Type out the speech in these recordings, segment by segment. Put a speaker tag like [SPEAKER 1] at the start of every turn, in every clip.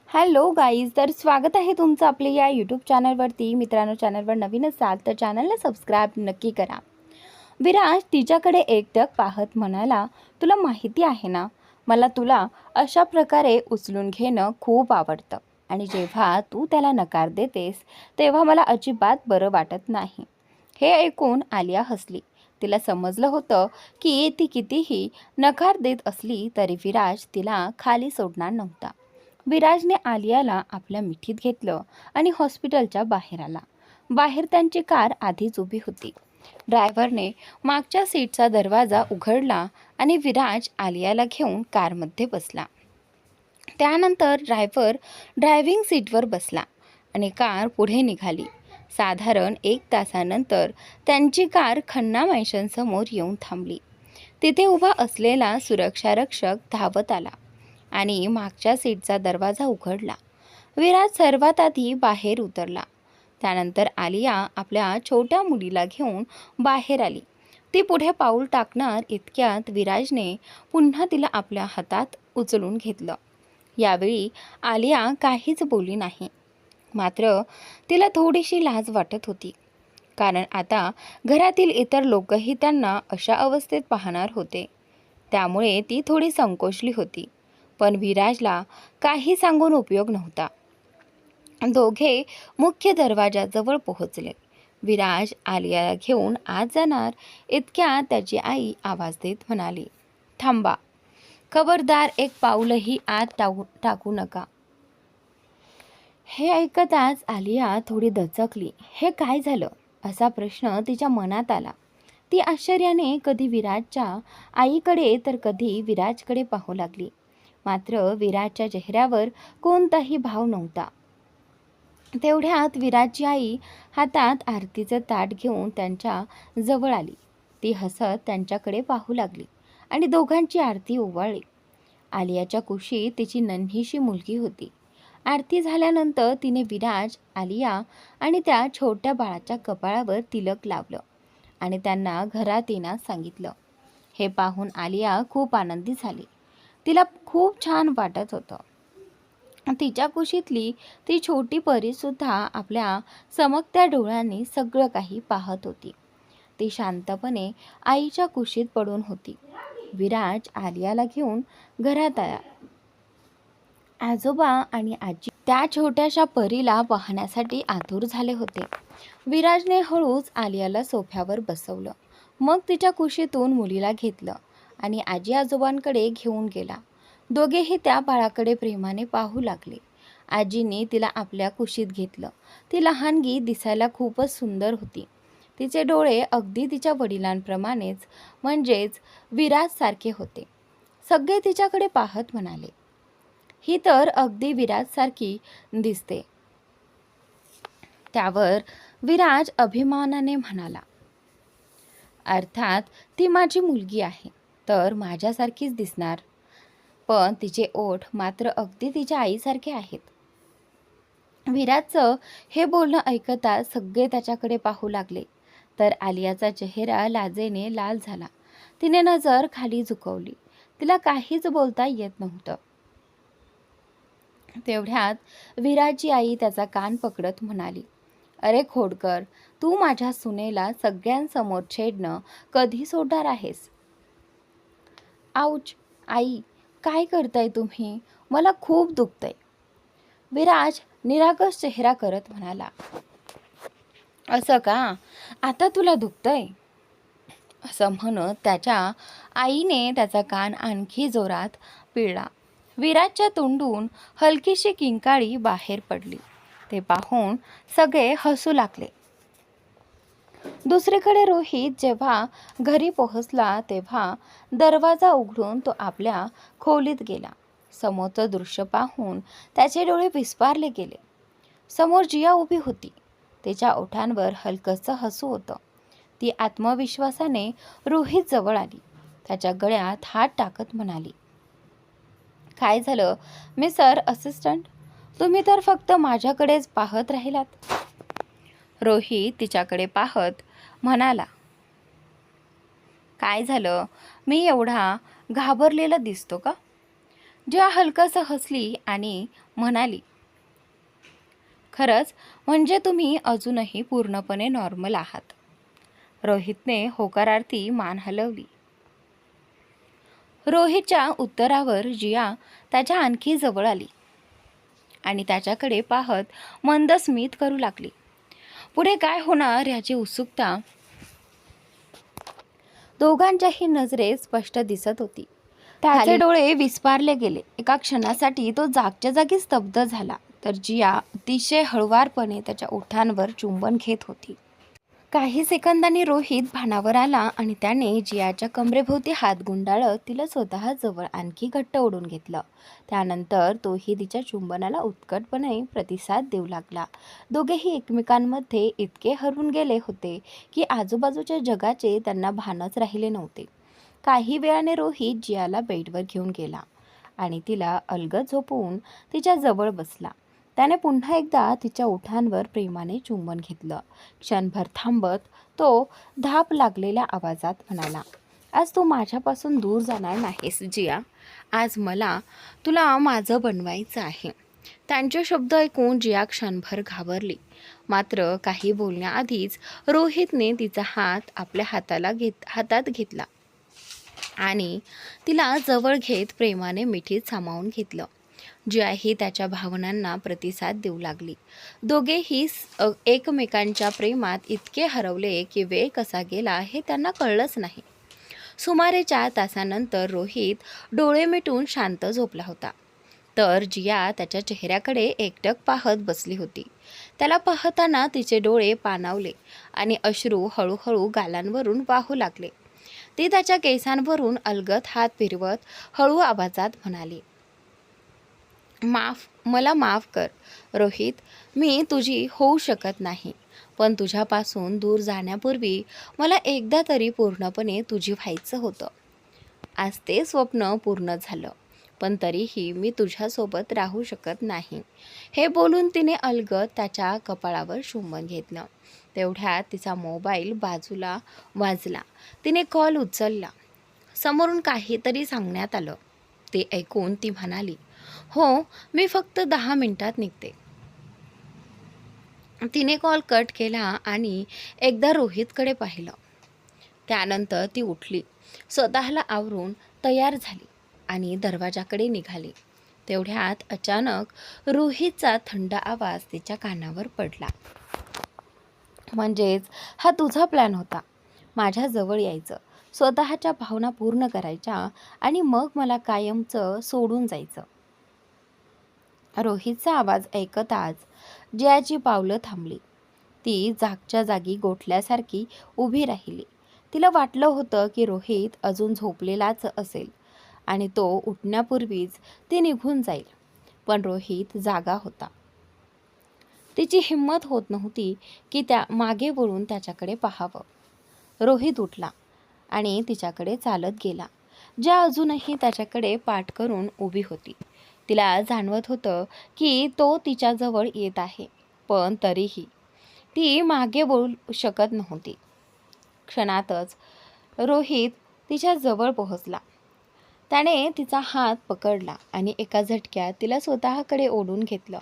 [SPEAKER 1] Hello guys, तर स्वागत आहे तुमचं आपल्या या यूट्यूब चॅनलवरती. मित्रांनो, चॅनलवर नवीन असाल तर चॅनलला सबस्क्राईब नक्की करा. विराज तिच्याकडे एकटक पाहत म्हणाला, तुला माहिती आहे ना, मला तुला अशा प्रकारे उचलून घेणं खूप आवडतं आणि जेव्हा तू त्याला नकार देतेस तेव्हा मला अजिबात बरं वाटत नाही. हे ऐकून आलिया हसली. तिला समजलं होतं की ती कितीही नकार देत असली तरी विराज तिला खाली सोडणार नव्हता. विराजने आलियाला आपल्या मिठीत घेतलं आणि हॉस्पिटलच्या बाहेर आला. बाहेर त्यांची कार आधीच उभी होती. ड्रायव्हरने मागच्या सीटचा दरवाजा उघडला आणि विराज आलियाला घेऊन कारमध्ये बसला. त्यानंतर ड्रायव्हर ड्रायव्हिंग सीटवर बसला आणि कार पुढे निघाली. साधारण 1 तासानंतर त्यांची कार खन्ना मॅन्शनसमोर येऊन थांबली. तिथे उभा असलेला सुरक्षारक्षक धावत आला आणि मागच्या सीटचा दरवाजा उघडला. विराज सर्वात आधी बाहेर उतरला. त्यानंतर आलिया आपल्या छोट्या मुलीला घेऊन बाहेर आली. ती पुढे पाऊल टाकणार इतक्यात विराजने पुन्हा तिला आपल्या हातात उचलून घेतलं. यावेळी आलिया काहीच बोलली नाही. मात्र तिला थोडीशी लाज वाटत होती, कारण आता घरातील इतर लोकही त्यांना अशा अवस्थेत पाहणार होते. त्यामुळे ती थोडी संकोचली होती. पण विराजला काही सांगून उपयोग नव्हता. दोघे मुख्य दरवाजाजवळ पोहोचले. विराज आलियाला घेऊन आत जाणार इतक्यात त्याची आई आवाज देत म्हणाली, थांबा, खबरदार, एक पाऊलही आत टाकू नका. हे ऐकताच आलिया थोडी दचकली. हे काय झालं असा प्रश्न तिच्या मनात आला. ती आश्चर्याने कधी विराजच्या आईकडे तर कधी विराजकडे पाहू लागली. मात्र विराजच्या चेहऱ्यावर कोणताही भाव नव्हता. तेवढ्यात विराजची आई हातात आरतीचं ताट घेऊन त्यांच्या जवळ आली. ती हसत त्यांच्याकडे पाहू लागली आणि दोघांची आरती ओवाळली. आलियाच्या कुशीत तिची नन्हीशी मुलगी होती. आरती झाल्यानंतर तिने विराज, आलिया आणि त्या छोट्या बाळाच्या कपाळावर तिलक लावलं आणि त्यांना घरात येण्यास सांगितलं. हे पाहून आलिया खूप आनंदी झाली. तिला खूप छान वाटत होतं. तिच्या कुशीतली ती छोटी परीसुद्धा आपल्या चमकत्या डोळ्यांनी सगळं काही पाहत होती. ती शांतपणे आईच्या कुशीत पडून होती. विराज आलियाला घेऊन घरात आला. आजोबा आणि आजी त्या छोट्याशा परीला पाहण्यासाठी आतुर झाले होते. विराजने हळूच आलियाला सोफ्यावर बसवलं. मग तिच्या कुशीतून मुलीला घेतलं आणि आजी आजोबांकडे घेऊन गेला. दोघेही त्या बाळाकडे प्रेमाने पाहू लागले. आजीने तिला आपल्या कुशीत घेतलं. ती लहानगी दिसायला खूपच सुंदर होती. तिचे डोळे अगदी तिच्या वडिलांप्रमाणेच म्हणजेच विराजसारखे होते. सगळे तिच्याकडे पाहत म्हणाले, ही तर अगदी विराजसारखी दिसते. त्यावर विराज अभिमानाने म्हणाला, अर्थात ती माझी मुलगी आहे तर माझ्यासारखीच दिसणार, पण तिचे ओठ मात्र अगदी तिच्या आईसारखे आहेत. विराजचं हे बोलणं ऐकता सगळे त्याच्याकडे पाहू लागले. तर आलियाचा चेहरा लाजेने लाल झाला. तिने नजर खाली झुकवली. तिला काहीच बोलता येत नव्हतं. तेवढ्यात विराजची आई त्याचा कान पकडत म्हणाली, अरे खोडकर, तू माझ्या सुनेला सगळ्यांसमोर छेडणं कधी सोडणार आहेस? आऊच, आई, काय करताय तुम्ही? मला खूप दुखतंय. विराज निरागस चेहरा करत म्हणाला, असं का? आता तुला दुखतंय? असं म्हणत त्याच्या आईने त्याचा कान आणखी जोरात पिळला. विराजच्या तोंडून हलकीशी किंकाळी बाहेर पडली. ते पाहून सगळे हसू लागले. दुसरीकडे रोहित जेव्हा घरी पोहोचला तेव्हा दरवाजा उघडून तो आपल्या खोलीत गेला. समोरचं दृश्य पाहून त्याचे डोळे विस्फारले गेले. समोर जिया उभी होती. तिच्या ओठांवर हलकसं हसू होतं. ती आत्मविश्वासाने रोहित जवळ आली. त्याच्या गळ्यात हात टाकत म्हणाली, काय झालं मिस्टर असिस्टंट? तुम्ही तर फक्त माझ्याकडेच पाहत राहिलात. रोहित तिच्याकडे पाहत म्हणाला, काय झालं? मी एवढा घाबरलेला दिसतो का? जिया हलकंसं हसली आणि म्हणाली, खरंच म्हणजे तुम्ही अजूनही पूर्णपणे नॉर्मल आहात. रोहितने होकारार्थी मान हलवली. रोहितच्या उत्तरावर जिया त्याच्या आणखी जवळ आली आणि त्याच्याकडे पाहत मंद स्मित करू लागली. पुढे काय होणार याची उत्सुकता दोघांच्याही नजरेत स्पष्ट दिसत होती. त्याचे डोळे विस्फारले गेले. एका क्षणासाठी तो जागच्या जागी स्तब्ध झाला, तर जिया अतिशय हळुवारपणे त्याच्या ओठांवर चुंबन घेत होती. काही सेकंदांनी रोहित भानावर आला आणि त्याने जियाच्या कमरेभोवती हात गुंडाळत तिला स्वतः जवळ आणखी घट्ट ओढून घेतलं. त्यानंतर तोही तिच्या चुंबनाला उत्कटपणे प्रतिसाद देऊ लागला. दोघेही एकमेकांमध्ये इतके हरवून गेले होते की आजूबाजूच्या जगाचे त्यांना भानच राहिले नव्हते. काही वेळाने रोहित जियाला बेडवर घेऊन गेला आणि तिला अलगद झोपवून तिच्या जवळ बसला. त्याने पुन्हा एकदा तिच्या ओठांवर प्रेमाने चुंबन घेतलं. क्षणभर थांबत तो धाप लागलेल्या आवाजात म्हणाला, आज तू माझ्यापासून दूर जाणार नाहीस जिया. आज मला तुला माझं बनवायचं आहे. त्यांचे शब्द ऐकून जिया क्षणभर घाबरली. मात्र काही बोलण्याआधीच रोहितने तिचा हात आपल्या हातात घेतला आणि तिला जवळ घेत प्रेमाने मिठीत सामावून घेतलं. जियाही त्याच्या भावनांना प्रतिसाद देऊ लागली. दोघेही एकमेकांच्या प्रेमात इतके हरवले की वेळ कसा गेला हे त्यांना कळलंच नाही. सुमारे 4 तासानंतर रोहित डोळे मिटून शांत झोपला होता, तर जिया त्याच्या चेहऱ्याकडे एकटक पाहत बसली होती. त्याला पाहताना तिचे डोळे पाणावले आणि अश्रू हळूहळू गालांवरून वाहू लागले. ती त्याच्या केसांवरून अलगद हात फिरवत हळू आवाजात म्हणाली, मला माफ कर रोहित. मी तुझी होऊ शकत नाही, पण तुझ्यापासून दूर जाण्यापूर्वी मला एकदा तरी पूर्णपणे तुझी व्हायचं होतं. आज ते स्वप्न पूर्ण झालं, पण तरीही मी तुझ्यासोबत राहू शकत नाही. हे बोलून तिने अलगद त्याच्या कपाळावर चुंबन घेतलं. तेवढ्यात तिचा मोबाईल बाजूला वाजला. तिने कॉल उचलला. समोरून काहीतरी सांगण्यात आलं. ते ऐकून ती म्हणाली, हो, मी फक्त 10 मिनिटात निघते. तिने कॉल कट केला आणि एकदा रोहितकडे पाहिलं. त्यानंतर ती उठली, स्वतःला आवरून तयार झाली आणि दरवाजाकडे निघाली. तेवढ्यात अचानक रोहितचा थंड आवाज तिच्या कानावर पडला. म्हणजेच हा तुझा प्लॅन होता, माझ्याजवळ यायचं, स्वतःच्या भावना पूर्ण करायच्या आणि मग मला कायमचं सोडून जायचं. रोहितचा आवाज ऐकताच जियाची पावलं थांबली. ती जागच्या जागी गोठल्यासारखी उभी राहिली. तिला वाटलं होतं की रोहित अजून झोपलेलाच असेल आणि तो उठण्यापूर्वीच ती निघून जाईल, पण रोहित जागा होता. तिची हिंमत होत नव्हती की त्या मागे वळून त्याच्याकडे पाहावं. रोहित उठला आणि तिच्याकडे चालत गेला. ज्या अजूनही त्याच्याकडे पाठ करून उभी होती. तिला जाणवत होतं की तो तिच्याजवळ येत आहे, पण तरीही ती मागे वळू शकत नव्हती. क्षणातच रोहित तिच्या जवळ पोहोचला. त्याने तिचा हात पकडला आणि एका झटक्यात तिला स्वतःकडे ओढून घेतलं.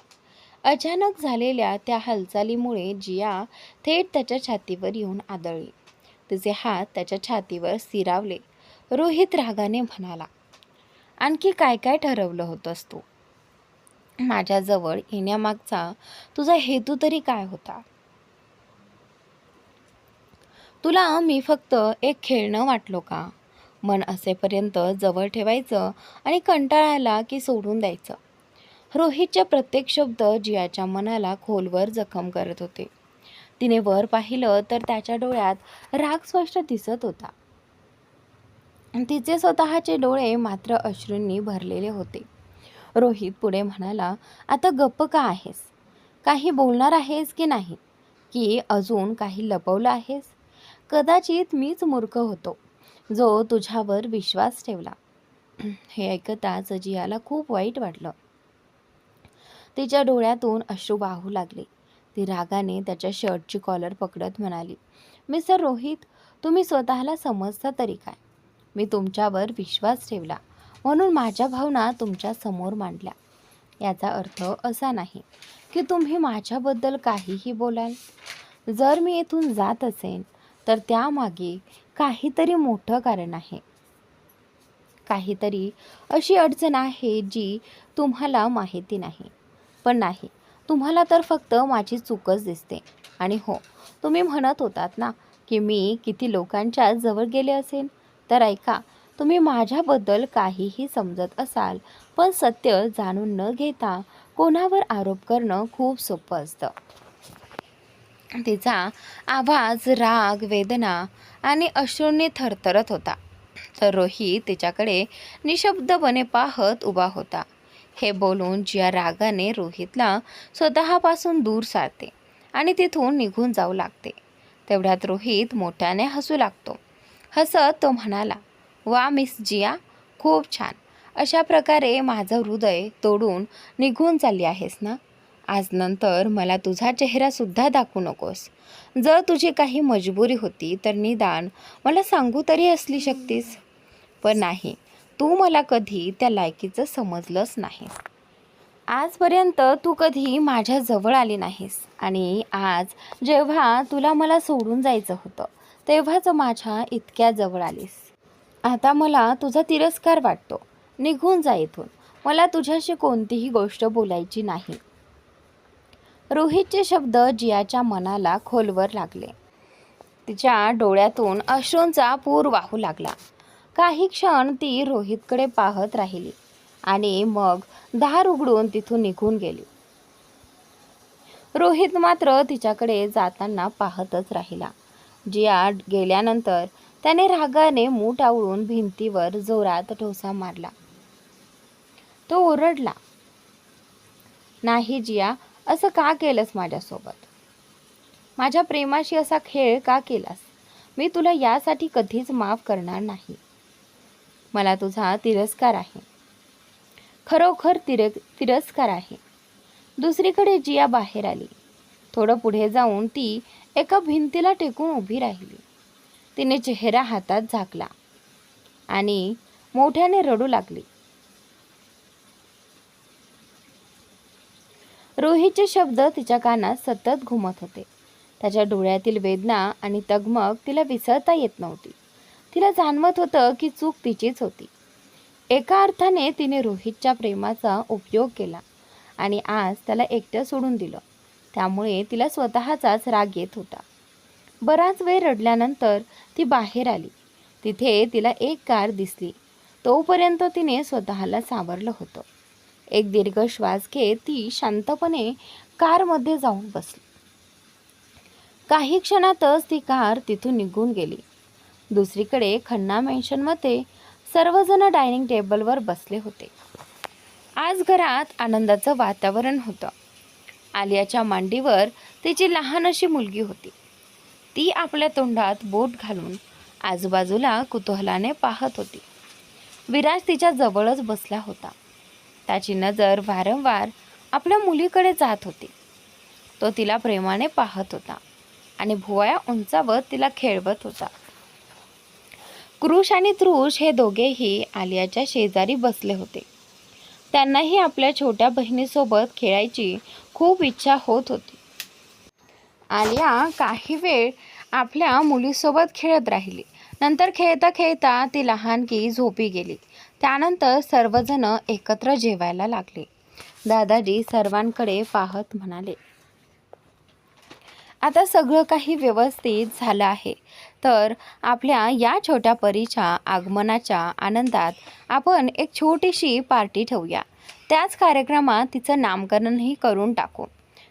[SPEAKER 1] अचानक झालेल्या त्या हालचालीमुळे जिया थेट त्याच्या छातीवर येऊन आदळली. तिचे हात त्याच्या छातीवर स्थिरावले. रोहित रागाने म्हणाला, आणखी काय काय ठरवलं होतंस तू? माझ्याजवळ येण्यामागचा तुझा हेतू तरी काय होता? तुला मी फक्त एक खेळणं वाटलो का? मन असेपर्यंत जवळ ठेवायचं आणि कंटाळा आला की सोडून द्यायचं. रोहितचे प्रत्येक शब्द जियाच्या मनाला खोलवर जखम करत होते. तिने वर पाहिलं तर त्याच्या डोळ्यात राग स्पष्ट दिसत होता. तिचे स्वतःचे डोळे मात्र अश्रूंनी भरलेले होते. रोहित पुढे म्हणाला, आता गप्प का आहेस? काही बोलणार आहेस की नाही? की अजून काही लपवलं आहेस? कदाचित मीच मूर्ख होतो जो तुझ्यावर विश्वास ठेवला. हे ऐकताच जियाला खूप वाईट वाटलं. तिच्या डोळ्यातून अश्रू वाहू लागले. ती रागाने त्याच्या शर्टची कॉलर पकडत म्हणाली, मिस्टर रोहित, तुम्ही स्वतःला समजता तरी काय? मी तुमच्यावर विश्वास ठेवला, म्हणून माझ्या भावना तुमच्या समोर मांडल्या. याचा अर्थ असा नाही की तुम्ही माझ्याबद्दल काहीही बोलाल. जर मी येथून जात असेन तर त्यामागे काहीतरी मोठं कारण आहे. काहीतरी अशी अडचण आहे जी तुम्हाला माहिती नाही. पण नाही, तुम्हाला तर फक्त माझी चूकच दिसते. आणि हो, तुम्ही म्हणत होतात ना की मी किती लोकांच्या जवळ गेले असेल. तर ऐका, तुम्ही माझ्याबद्दल काहीही समजत असाल, पण सत्य जाणून न घेता कोणावर आरोप करणं खूप सोपं असतं. तिचा आवाज राग, वेदना आणि अश्रूंनी थरथरत होता. तर रोहित तिच्याकडे निशब्दपणे पाहत उभा होता. हे बोलून जिया रागाने रोहितला स्वतःपासून दूर सारते आणि तिथून निघून जाऊ लागते. तेवढ्यात रोहित मोठ्याने हसू लागतो. हसत तो म्हणाला, वा मिस जिया, खूप छान. अशा प्रकारे माझं हृदय तोडून निघून चालली आहेस ना. आज नंतर मला तुझा चेहरासुद्धा दाखवू नकोस. जर तुझी काही मजबुरी होती तर निदान मला सांगू तरी असली शकतीस. पण नाही, तू मला कधी त्या लायकीचं समजलंच नाही. आजपर्यंत तू कधी माझ्या जवळ आली नाहीस आणि आज जेव्हा तुला मला सोडून जायचं होतं तेव्हाच माझ्या इतक्या जवळ आलीस. आता मला तुझा तिरस्कार वाटतो. निघून जा इथून. मला तुझ्याशी कोणतीही गोष्ट बोलायची नाही. रोहितचे शब्द जियाच्या मनाला खोलवर लागले. तिच्या डोळ्यातून अश्रूंचा पूर वाहू लागला. काही क्षण ती रोहितकडे पाहत राहिली आणि मग दार उघडून तिथून निघून गेली. रोहित मात्र तिच्याकडे जाताना पाहतच राहिला. जिया गेल्यानंतर त्याने रागाने मूठ आवळून भिंतीवर जोरात ठोसा मारला. तो ओरडला, नाही जिया, असं का केलंस माझ्यासोबत? माझ्या प्रेमाशी असा खेळ का केलास? मी तुला यासाठी कधीच माफ करणार नाही. मला तुझा तिरस्कार आहे. खरोखर तिरस्कार आहे. दुसरीकडे जिया बाहेर आली. थोडं पुढे जाऊन ती एका भिंतीला टेकून उभी राहिली. तिने चेहरा हातात झाकला आणि मोठ्याने रडू लागली. रोहितचे शब्द तिच्या कानात सतत घुमत होते. त्याच्या डोळ्यातील वेदना आणि तगमग तिला विसरता येत नव्हती. तिला जाणवत होतं की चूक तिचीच होती. एका अर्थाने तिने रोहितच्या प्रेमाचा उपयोग केला आणि आज त्याला एकटं सोडून दिलं. त्यामुळे तिला स्वतःचाच राग येत होता. बराच वेळ रडल्यानंतर ती बाहेर आली. तिथे तिला एक कार दिसली. तोपर्यंत तिने स्वतःला सावरलं होतं. एक दीर्घ श्वास घेत ती शांतपणे कारमध्ये जाऊन बसली. काही क्षणातच ती कार तिथून निघून गेली. दुसरीकडे खन्ना मेन्शनमध्ये सर्वजण डायनिंग टेबलवर बसले होते. आज घरात आनंदाचं वातावरण होतं. आलियाच्या मांडीवर तिची लहान अशी मुलगी होती. ती आपल्या तोंडात बोट घालून आजूबाजूला कुतूहलाने पाहत होती. विराज तिच्या जवळच बसला होता. त्याची नजर वारंवार आपल्या मुलीकडे जात होती. तो तिला प्रेमाने पाहत होता आणि भुवया उंचावत तिला खेळवत होता. कृष आणि तृष हे दोघेही आलियाच्या शेजारी बसले होते. त्यांनाही आपल्या छोट्या बहिणीसोबत खेळायची खूप इच्छा होत होती. आलिया काही वेळ आपल्या मुलीसोबत खेळत राहिली. नंतर खेळता खेळता ती लहानकी झोपी गेली. त्यानंतर सर्वजण एकत्र जेवायला लागले. दादाजी सर्वांकडे पाहत म्हणाले, आता सगळं काही व्यवस्थित झालं आहे. तर आपल्या या छोट्या परीच्या आगमनाच्या आनंदात आपण एक छोटीशी पार्टी ठेवूया. त्याच कार्यक्रमात तिचं नामकरणही करून टाकू.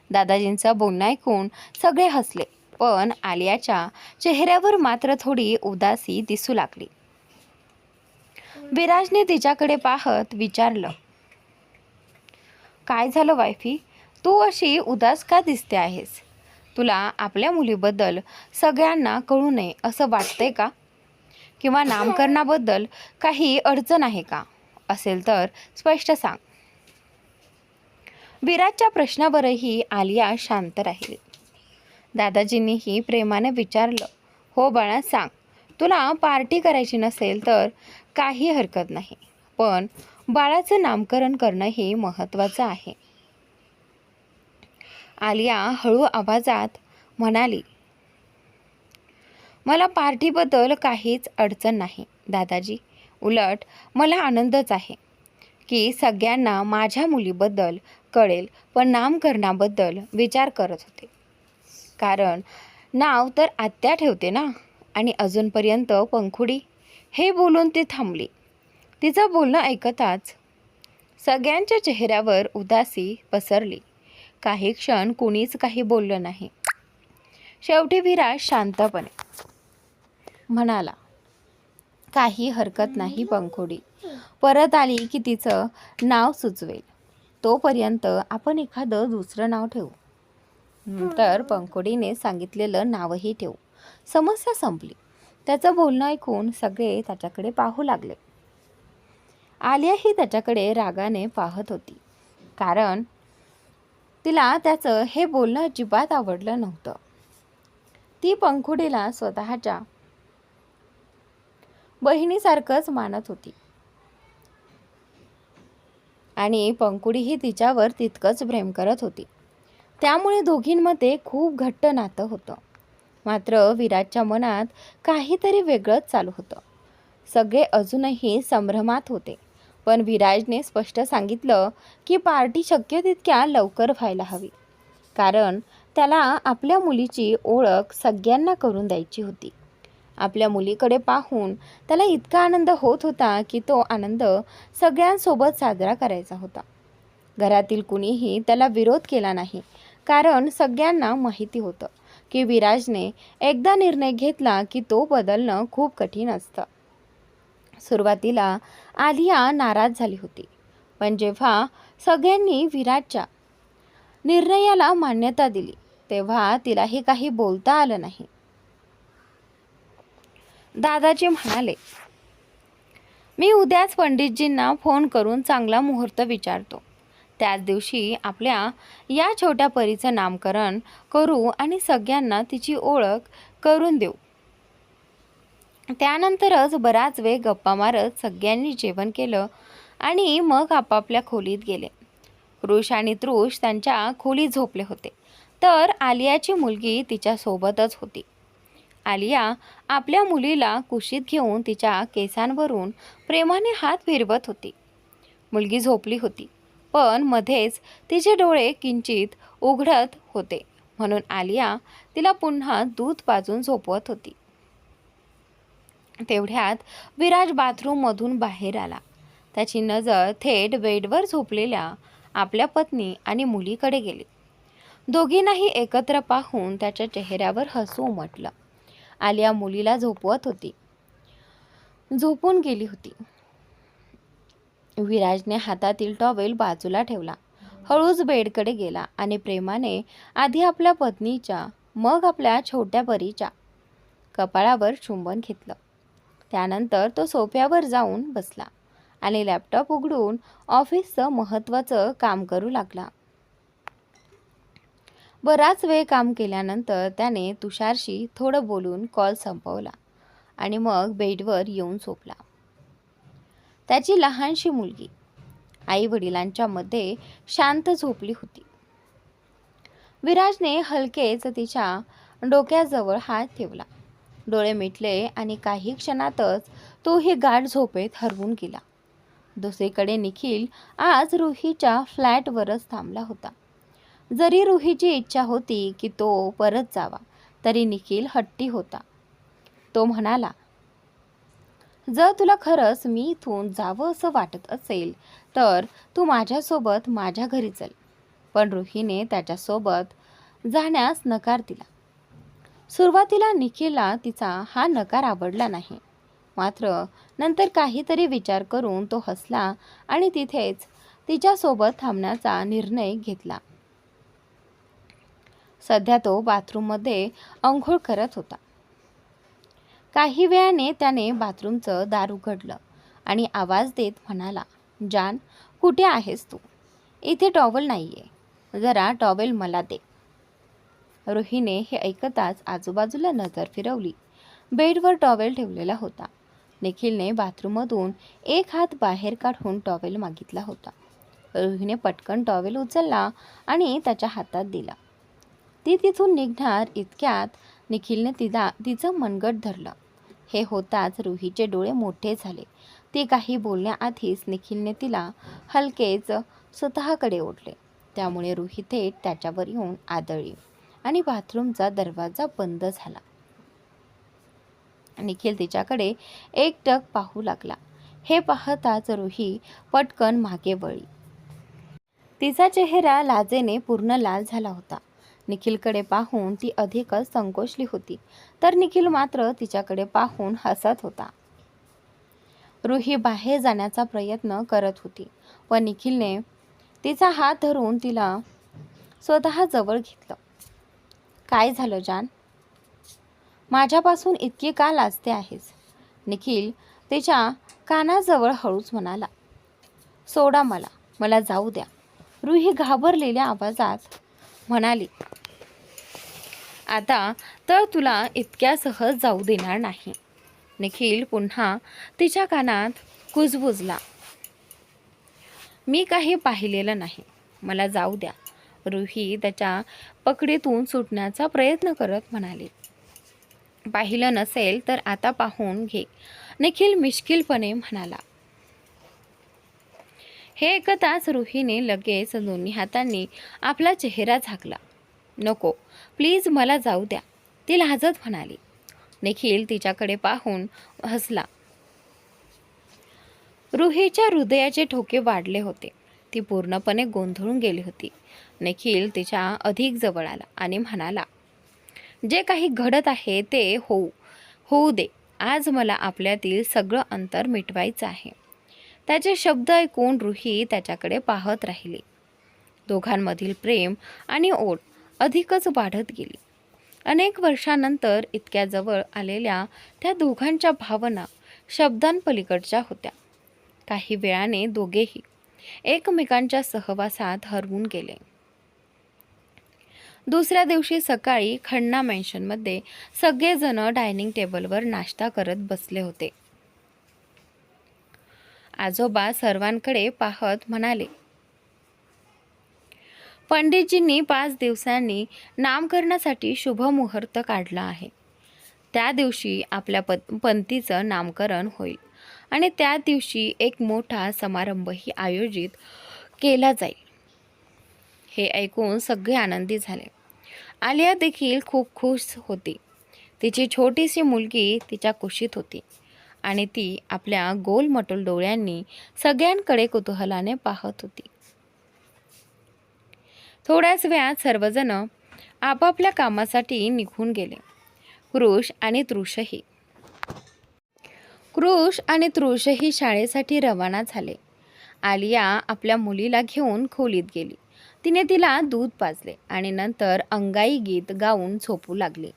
[SPEAKER 1] दादाजींचं बोलणं ऐकून सगळे हसले, पण आलियाच्या चेहऱ्यावर मात्र थोडी उदासी दिसू लागली. विराजने तिच्याकडे पाहत विचारलं, काय झालं वायफी? तू अशी उदास का दिसते आहेस? तुला आपल्या मुलीबद्दल सगळ्यांना कळू नये असं वाटतंय का? किंवा नामकरणाबद्दल काही अडचण आहे का? असेल तर स्पष्ट सांग. विराजच्या प्रश्नावरही आलिया शांत राहिली. दादाजींनीही प्रेमाने विचारलं, हो बाळा सांग. तुला पार्टी करायची नसेल तर काही हरकत नाही, पण बाळाचं नामकरण करणं हे महत्त्वाचं आहे. आलिया हळू आवाजात म्हणाली, मला पार्टीबद्दल काहीच अडचण नाही दादाजी. उलट मला आनंदच आहे की सगळ्यांना माझ्या मुलीबद्दल कळेल, पण नामकरणाबद्दल विचार करत होते. कारण नाव तर आत्या ठेवते ना. आणि अजूनपर्यंत पंखुडी. हे बोलून ती थांबली. तिचं बोलणं ऐकताच सगळ्यांच्या चेहऱ्यावर उदासी पसरली. काही क्षण कुणीच काही बोललं नाही. शेवटी विराज शांतपणे म्हणाला, काही हरकत नाही पंखुडी. परत आली की तिचं नाव सुचवेल. तोपर्यंत आपण एखादं दुसरं नाव ठेवू. तर पंखुडीने सांगितलेलं नावही ठेवू. समस्या संपली. त्याचं बोलणं ऐकून सगळे त्याच्याकडे पाहू लागले. आलियाही त्याच्याकडे रागाने पाहत होती. कारण तिला त्याचं हे बोलणं अजिबात आवडलं नव्हतं. ती पंखुडीला स्वतःच्या बहिणीसारखंच मानत होती आणि पंखुडीही तिच्यावर तितकंच प्रेम करत होती. त्यामुळे दोघींमध्ये खूप घट्ट नातं होतं. मात्र विराजच्या मनात काहीतरी वेगळंच चालू होतं. सगळे अजूनही संभ्रमात होते. पण विराजने स्पष्ट सांगितलं की पार्टी शक्य तितक्या लवकर व्हायला हवी. कारण त्याला आपल्या मुलीची ओळख सगळ्यांना करून द्यायची होती. आपल्या मुलीकडे पाहून त्याला इतका आनंद होत होता की तो आनंद सगळ्यांसोबत साजरा करायचा होता. घरातील कुणीही त्याला विरोध केला नाही. कारण सगळ्यांना माहिती होतं की विराजने एकदा निर्णय घेतला की तो बदलणं खूप कठीण असतं. सुरुवातीला आलिया नाराज झाली होती. पण जेव्हा सगळ्यांनी विराजच्या निर्णयाला मान्यता दिली तेव्हा तिलाही काही बोलता आलं नाही. दादाजी म्हणाले, मी उद्याच पंडितजींना फोन करून चांगला मुहूर्त विचारतो. त्याच दिवशी आपल्या या छोट्या परीचं नामकरण करू आणि सगळ्यांना तिची ओळख करून देऊ. त्यानंतरच बराच वेळ गप्पा मारत सगळ्यांनी जेवण केलं आणि मग आपापल्या खोलीत गेले. कृष आणि तृष त्यांच्या खोलीत झोपले होते. तर आलियाची मुलगी तिच्या सोबतच होती. आलिया आपल्या मुलीला कुशीत घेऊन तिच्या केसांवरून प्रेमाने हात फिरवत होती. मुलगी झोपली होती, पण मध्येच तिचे डोळे किंचित उघडत होते म्हणून आलिया तिला पुन्हा दूध पाजून झोपवत होती. तेवढ्यात विराज बाथरूममधून बाहेर आला. त्याची नजर थेट बेडवर झोपलेल्या आपल्या पत्नी आणि मुलीकडे गेली. दोघींनाही एकत्र पाहून त्याच्या चेहऱ्यावर हसू उमटलं. आलिया मुलीला झोपवत होती. झोपून गेली होती. विराजने हातातील टॉवेल बाजूला ठेवला. हळूच बेडकडे गेला आणि प्रेमाने आधी आपल्या पत्नीच्या मग आपल्या छोट्या परीच्या कपाळावर चुंबन घेतलं. त्यानंतर तो सोफ्यावर जाऊन बसला आणि लॅपटॉप उघडून ऑफिसचं महत्त्वाचं काम करू लागला. बराच वेळ काम केल्यानंतर त्याने तुषारशी थोडं बोलून कॉल संपवला आणि मग बेडवर येऊन झोपला. त्याची लहानशी मुलगी आई वडिलांच्या मध्ये शांत झोपली होती. विराजने हलकेच तिच्या डोक्याजवळ हात ठेवला. डोळे मिटले आणि काही क्षणातच तोही गाढ झोपेत हरवून गेला. दुसरीकडे निखिल आज रुहीच्या फ्लॅटवरच थांबला होता. जरी रुहीची इच्छा होती की तो परत जावा तरी निखिल हट्टी होता. तो म्हणाला, जर तुला खरंच मी इथून जावं असं वाटत असेल तर तू माझ्यासोबत माझ्या घरी चल. पण रुहीने त्याच्यासोबत जाण्यास नकार दिला. सुरुवातीला निखिलला तिचा हा नकार आवडला नाही. मात्र नंतर काहीतरी विचार करून तो हसला आणि तिथेच तिच्यासोबत थांबण्याचा निर्णय घेतला. सध्या तो बाथरूममध्ये अंघोळ करत होता. काही वेळाने त्याने बाथरूमचं दार उघडलं आणि आवाज देत म्हणाला, जान, कुठे आहेस तू? इथे टॉवेल नाहीये, जरा टॉवेल मला दे. रुहीने हे ऐकताच आजूबाजूला नजर फिरवली. बेडवर टॉवेल ठेवलेला होता. निखिलने बाथरूममधून एक हात बाहेर काढून टॉवेल मागितला होता. रुहीने पटकन टॉवेल उचलला आणि त्याच्या हातात दिला. ती तिथून निघणार इतक्यात निखिलने तिचं मनगट धरलं. हे होताच रुहीचे डोळे मोठे झाले. ती काही बोलण्याआधीच निखिलने तिला हलकेच स्वतःकडे ओढले. त्यामुळे रुही थेट त्याच्यावर येऊन आदळली आणि बाथरूमचा दरवाजा बंद झाला. निखिल तिच्याकडे एकटक पाहू लागला. हे पाहताच रुही पटकन मागे वळली. तिचा चेहरा लाजेने पूर्ण लाल झाला होता. निखिलकडे पाहून ती अधिकच संकोचली होती, तर निखिल मात्र तिच्याकडे पाहून हसत होता. रुही बाहेर जाण्याचा प्रयत्न करत होती, पण निखिलने तिचा हात धरून तिला स्वतः जवळ घेतलं. काय झालं जान? माझ्यापासून इतकी का लाजते आहेस? निखिल तिच्या कानाजवळ हळूच म्हणाला. सोडा मला जाऊ द्या, रुही घाबरलेल्या आवाजात म्हणाली. आता तर तुला इतक्या सहज जाऊ देणार नाही. निखिल पुन्हा तिच्या कानात कुजबुजला. मी काही पाहिलेलं नाही, मला जाऊ द्या, रुही त्याच्या पकडीतून सुटण्याचा प्रयत्न करत म्हणाली. पाहिलं नसेल तर आता पाहून घे, निखिल मिश्किलपणे म्हणाला. हे ऐकताच रुहीने लगेच दोन्ही हातांनी आपला चेहरा झाकला. नको प्लीज, मला जाऊ द्या, ती लाजत म्हणाली. निखिल तिच्याकडे पाहून हसला. रुहीच्या हृदयाचे ठोके वाढले होते. ती पूर्णपणे गोंधळून गेली होती. निखिल तिच्या अधिक जवळ आला आणि म्हणाला, जे काही घडत आहे ते होऊ दे. आज मला आपल्यातील सगळं अंतर मिटवायचं आहे. त्याचे शब्द ऐकून रुही त्याच्याकडे पाहत राहिली. दोघांमधील प्रेम आणि ओढ अधिकच वाढत गेली. अनेक वर्षांनंतर इतक्या जवळ आलेल्या त्या दोघांच्या भावना शब्दांपलीकडच्या होत्या. काही वेळाने दोघेही एकमेकांच्या सहवासात हरवून गेले. दुसऱ्या दिवशी सकाळी खन्ना मॅन्शनमध्ये सगळेजण डायनिंग टेबलवर नाश्ता करत बसले होते. आजोबा सर्वांकडे पाहत म्हणाले, पंडितजींनी 5 दिवसांनी नामकरणासाठी शुभ मुहूर्त काढला आहे. त्या दिवशी आपल्या पंथीचं नामकरण होईल आणि त्या दिवशी एक मोठा समारंभही आयोजित केला जाईल. हे ऐकून सगळे आनंदी झाले. आलिया देखील खूप खुश होती. तिची छोटीशी मुलगी तिच्या कुशीत होती आणि ती आपल्या गोलमटोल डोळ्यांनी सगळ्यांकडे कुतूहलाने पाहत होती. थोड्याच वेळात सर्वजण आपापल्या कामासाठी निघून गेले. कृष आणि तृषही शाळेसाठी रवाना झाले. आलिया आपल्या मुलीला घेऊन खोलीत गेली. तिने तिला दूध पाजले आणि नंतर अंगाई गीत गाऊन झोपू लागली.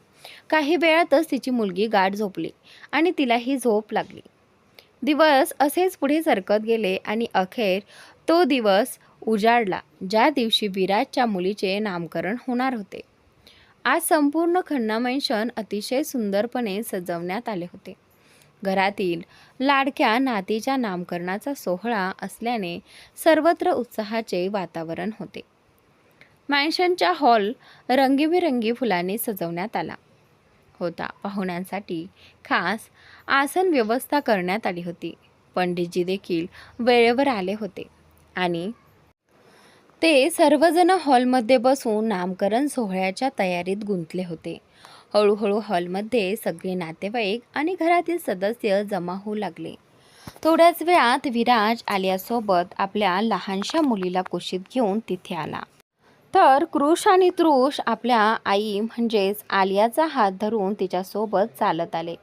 [SPEAKER 1] काही वेळातच तिची मुलगी गाढ झोपली आणि तिलाही झोप लागली. दिवस असेच पुढे सरकत गेले आणि अखेर तो दिवस उजाडला ज्या दिवशी विराजच्या मुलीचे नामकरण होणार होते. आज संपूर्ण खन्ना मॅन्शन अतिशय सुंदरपणे सजवण्यात आले होते. घरातील लाडक्या नातीच्या नामकरणाचा सोहळा असल्याने सर्वत्र उत्साहाचे वातावरण होते. मॅन्शनचा हॉल रंगीबेरंगी फुलांनी सजवण्यात आला होता. पाहुण्यांसाठी खास आसन व्यवस्था करण्यात आली होती. पंडितजी देखील वेळेवर आले होते आणि ते सर्वजण हॉलमध्ये बसून नामकरण सोहळ्याच्या तयारीत गुंतले होते. हळूहळू हॉलमध्ये सगळे नातेवाईक आणि घरातील सदस्य जमा होऊ लागले. थोड्याच वेळात विराज आलियासोबत आपल्या लहानशा मुलीला कुशीत घेऊन तिथे आला. तर कृष आणि तृष आपल्या आई म्हणजेच आलियाचा हात धरून तिच्यासोबत चालत आले.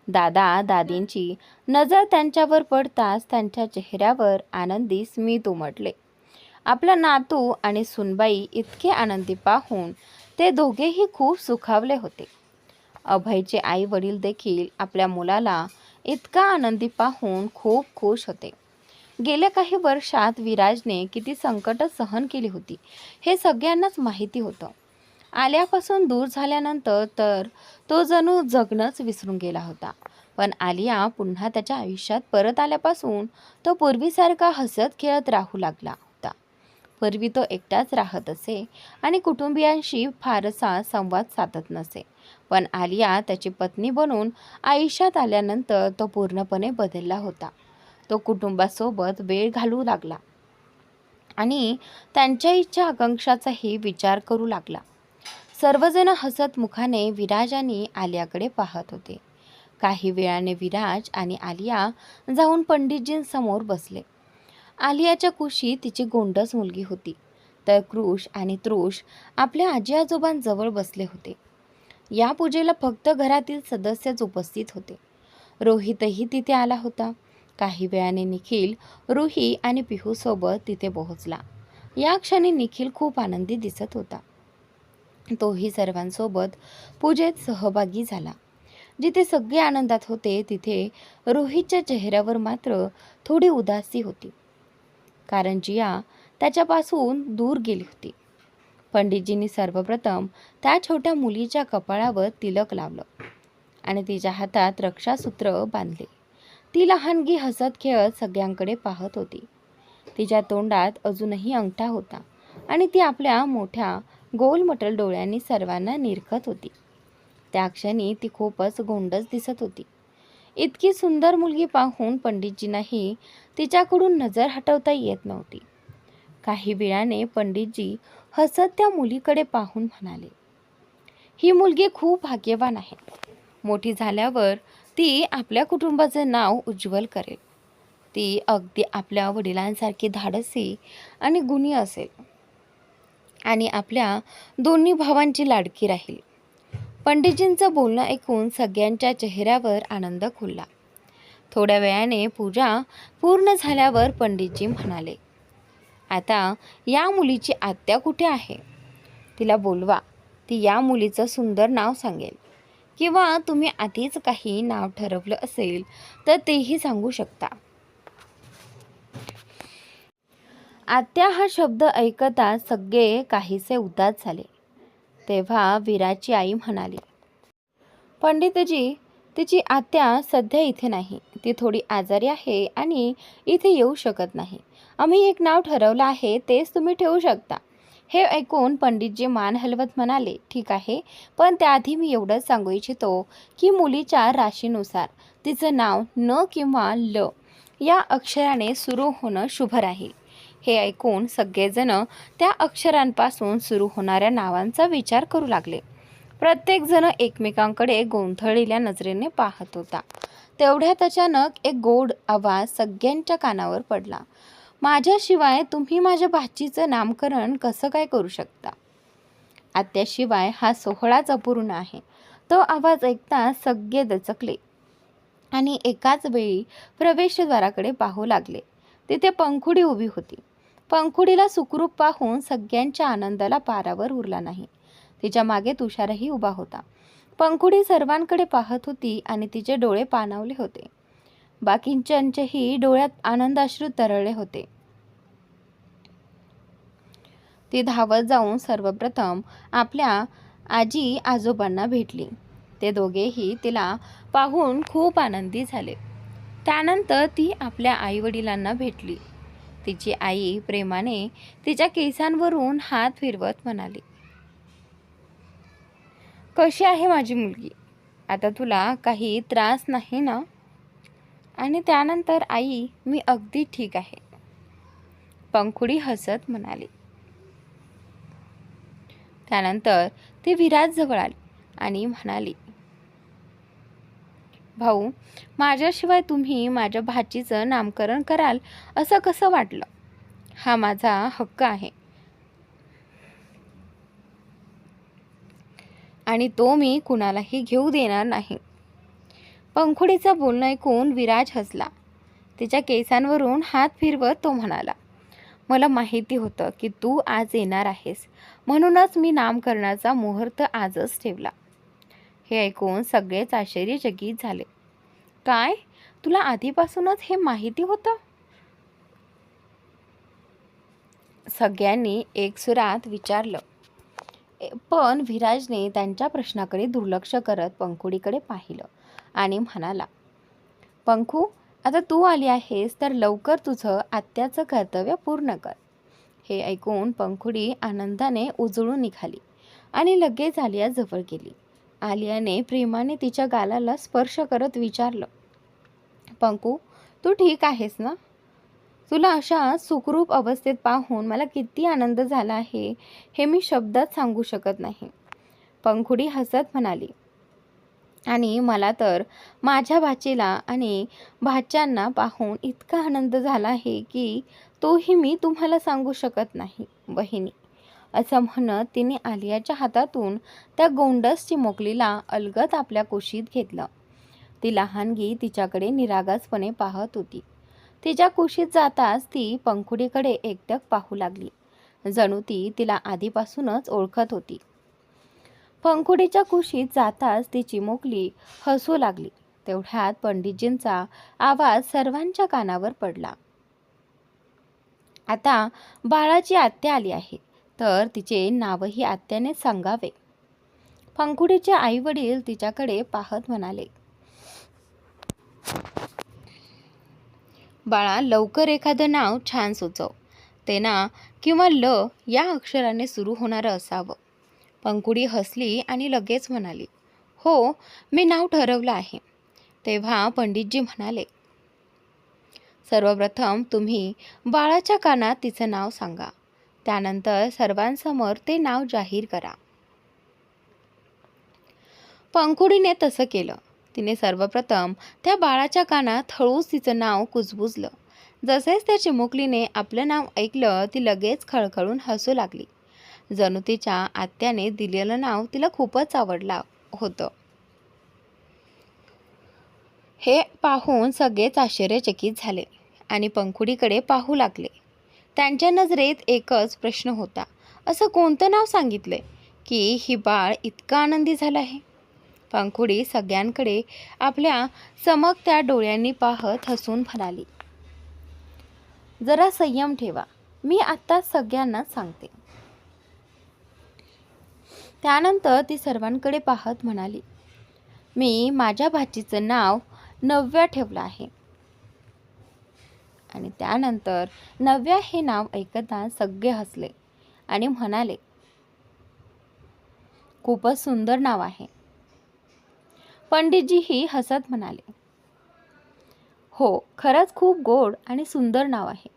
[SPEAKER 1] दादा दादींची नजर त्यांच्यावर पडताच त्यांच्या चेहऱ्यावर आनंदी स्मित उमटले. आपला नातू आणि सुनबाई इतके आनंदी पाहून ते दोघेही खूप सुखावले होते. अभयचे आई वडील देखील आपल्या मुलाला इतका आनंदी पाहून खूप खुश होते. गेल्या काही वर्षात विराजने किती संकट सहन केली होती हे सगळ्यांनाच माहिती होतं. आल्यापासून दूर झाल्यानंतर तर तो जणू जगणंच विसरून गेला होता. पण आलिया पुन्हा त्याच्या आयुष्यात परत आल्यापासून तो पूर्वीसारखा हसत खेळत राहू लागला होता. पूर्वी तो एकटाच राहत असे आणि कुटुंबियांशी फारसा संवाद साधत नसे. पण आलिया त्याची पत्नी बनून आयुष्यात आल्यानंतर तो पूर्णपणे बदलला होता. तो कुटुंबासोबत वेळ घालवू लागला आणि त्यांच्या इच्छा आकांक्षाचाही विचार करू लागला. सर्वजण हसत मुखाने विराज आणि आलियाकडे पाहत होते. काही वेळाने विराज आणि आलिया जाऊन पंडितजींसमोर बसले. आलियाच्या कुशीत तिची गोंडस मुलगी होती, तर कृष आणि तृष आपल्या आजी आजोबांजवळ बसले होते. या पूजेला फक्त घरातील सदस्यच उपस्थित होते. रोहितही तिथे आला होता. काही वेळाने निखिल, रुही आणि पिहूसोबत तिथे पोहोचला. या क्षणी निखिल खूप आनंदी दिसत होता. तोही सर्वांसोबत पूजेत सहभागी झाला. जिथे सगळे आनंदात होते तिथे रोहितच्या चेहऱ्यावर मात्र थोडी उदासी होती, कारण जिया त्याच्यापासून दूर गेली होती. पंडितजींनी सर्वप्रथम त्या छोट्या मुलीच्या कपाळावर तिलक लावलं आणि तिच्या हातात रक्षासूत्र बांधले. ती लहानगी हसत खेळत सगळ्यांकडे पाहत होती. तिच्या तोंडात अजूनही अंगठा होता आणि ती आपल्या मोठ्या गोलमटल डोळ्यांनी सर्वांना निरखत होती. त्या क्षणी ती खूपच गोंडस दिसत होती. इतकी सुंदर मुलगी पाहून पंडितजींनाही तिच्याकडून नजर हटवता येत नव्हती. काही वेळाने पंडितजी हसत त्या मुलीकडे पाहून म्हणाले, ही मुलगी खूप भाग्यवान आहे. मोठी झाल्यावर ती आपल्या कुटुंबाचे नाव उज्ज्वल करेल. ती अगदी आपल्या वडिलांसारखी धाडसी आणि गुणी असेल आणि आपल्या दोन्ही भावांची लाडकी राहील. पंडितजींचं बोलणं ऐकून सगळ्यांच्या चेहऱ्यावर आनंद खुलला. थोड्या वेळाने पूजा पूर्ण झाल्यावर पंडितजी म्हणाले, आता या मुलीची आत्या कुठे आहे? तिला बोलवा. ती या मुलीचं सुंदर नाव सांगेल, किंवा तुम्ही आधीच काही नाव ठरवलं असेल तर तेही सांगू शकता. आत्या हा शब्द ऐकता सगळे काहीसे उदास झाले. तेव्हा विराची आई म्हणाली, पंडितजी, तिची आत्या सध्या इथे नाही. ती थोडी आजारी आहे आणि इथे येऊ शकत नाही. आम्ही एक नाव ठरवलं आहे, तेच तुम्ही ठेवू शकता. हे ऐकून पंडितजी मान हलवत म्हणाले, ठीक आहे, पण त्याआधी मी एवढंच सांगू इच्छितो की मुलीच्या राशीनुसार तिचं नाव न किंवा ल या अक्षराने सुरू होणं शुभ राहील. हे ऐकून सगळेजण त्या अक्षरांपासून सुरू होणाऱ्या नावांचा विचार करू लागले. प्रत्येकजण एकमेकांकडे गोंधळलेल्या नजरेने पाहत होता. तेवढ्यात अचानक एक गोड आवाज सगळ्यांच्या कानावर पडला, माझ्याशिवाय तुम्ही माझ्या भाचीचं नामकरण कसं काय करू शकता? आत्याशिवाय हा सोहळाच अपूर्ण आहे. तो आवाज ऐकता सगळे दचकले आणि एकाच वेळी प्रवेशद्वाराकडे पाहू लागले. तिथे पंखुडी उभी होती. पंखुडीला सुखरूप पाहून सगळ्यांच्या आनंदाला पारावर उरला नाही. तिच्या मागे तुषारही उभा होता. पंखुडी सर्वांकडे पाहत होती आणि तिचे डोळे पाणावले होते. बाकीच्यांच्याही डोळ्यात आनंदाश्रू तरळले होते. ती धावत जाऊन सर्वप्रथम आपल्या आजी आजोबांना भेटली. ते दोघेही तिला पाहून खूप आनंदी झाले. त्यानंतर ती आपल्या आईवडिलांना भेटली. तिची आई प्रेमाने तिच्या केसांवरून हात फिरवत म्हणाली, कशी आहे माझी मुलगी? आता तुला काही त्रास नाही ना? आणि त्यानंतर आई, मी अगदी ठीक आहे, पंखुडी हसत म्हणाली. त्यानंतर ती विराजजवळ आली आणि म्हणाली, भाऊ, माझ्याशिवाय तुम्ही माझ्या भाचीचं नामकरण कराल असं कसं वाटलं? हा माझा हक्क आहे आणि तो मी कुणालाही घेऊ देणार नाही. पंखुडीचं बोलणं ऐकून विराज हसला. तिच्या केसांवरून हात फिरवत तो म्हणाला, मला माहिती होतं की तू आज येणार आहेस, म्हणूनच मी नामकरणाचा मुहूर्त आजच ठेवला. हे ऐकून सगळेच आश्चर्यचकित झाले. काय, तुला आधीपासूनच हे माहिती होतं? सगळ्यांनी एकसुरात विचारलं. पण विराजने त्यांच्या प्रश्नाकडे दुर्लक्ष करत पंखुडीकडे पाहिलं आणि म्हणाला, पंखू, आता तू आली आहेस तर लवकर तुझं आत्याचं कर्तव्य पूर्ण कर. हे ऐकून पंखुडी आनंदाने उजळून निघाली आणि लगेच आलिया जवळ गेली. आलियाने प्रेमाने तिच्या गालाला स्पर्श करत विचारलं, पंखू, तू ठीक आहेस ना? तुला अशा सुखरूप अवस्थेत पाहून मला किती आनंद झाला आहे हे मी शब्दात सांगू शकत नाही. पंखुडी हसत म्हणाली, आणि मला तर माझ्या भाचीला आणि भाच्यांना पाहून इतका आनंद झाला आहे की तोही मी तुम्हाला सांगू शकत नाही बहिणी. असं म्हणत तिने आलियाच्या हातातून त्या गोंडस चिमुकलीला अलगद आपल्या कुशीत घेतलं. ती लहानगी तिच्याकडे निरागसपणे पाहत होती. तिच्या कुशीत जाताच ती पंखुडीकडे एकटक पाहू लागली, जणू ती तिला आधीपासूनच ओळखत होती. पंखुडीच्या कुशीत जाताच ती चिमुकली हसू लागली. तेवढ्यात पंडितजींचा आवाज सर्वांच्या कानावर पडला. आता बाळाची आत्या आली आहे, तर तिचे नावही आत्याने सांगावे. पंखुडीचे आई वडील तिच्याकडे पाहत म्हणाले, बाळा, लवकर एखादं नाव छान सुचव. ते ना किंवा ल या अक्षराने सुरू होणारं असावं. पंखुडी हसली आणि लगेच म्हणाली, हो, मी नाव ठरवलं आहे. तेव्हा पंडितजी म्हणाले, सर्वप्रथम तुम्ही बाळाच्या कानात तिचं नाव सांगा. त्यानंतर सर्वांसमोर ते नाव जाहीर करा. पंखुडीने तसं केलं. तिने सर्वप्रथम त्या बाळाच्या कानात हळूच तिचं नाव कुजबुजलं. जसेच त्या चिमुकलीने आपलं नाव ऐकलं, ती लगेच खळखळून हसू लागली. जणू तिच्या आत्याने दिलेलं नाव तिला खूपच आवडलं होतं. हे पाहून सगळेच आश्चर्यचकित झाले आणि पंखुडीकडे पाहू लागले. त्यांच्या नजरेत एकच प्रश्न होता, असं कोणतं नाव सांगितलंय की ही बाळ इतकं आनंदी झालं आहे? पंखुडी सगळ्यांकडे आपल्या चमकत्या डोळ्यांनी पाहत हसून म्हणाली, जरा संयम ठेवा, मी आत्ता सगळ्यांना सांगते. त्यानंतर ती सर्वांकडे पाहत म्हणाली, मी माझ्या भाचीचं नाव नव्या ठेवलं आहे. आणि त्यानंतर नव्या हे नाव ऐकताच सगळे हसले आणि म्हणाले, खूपच सुंदर नाव आहे. पंडितजीही हसत म्हणाले, हो, खरंच खूप गोड आणि सुंदर नाव आहे.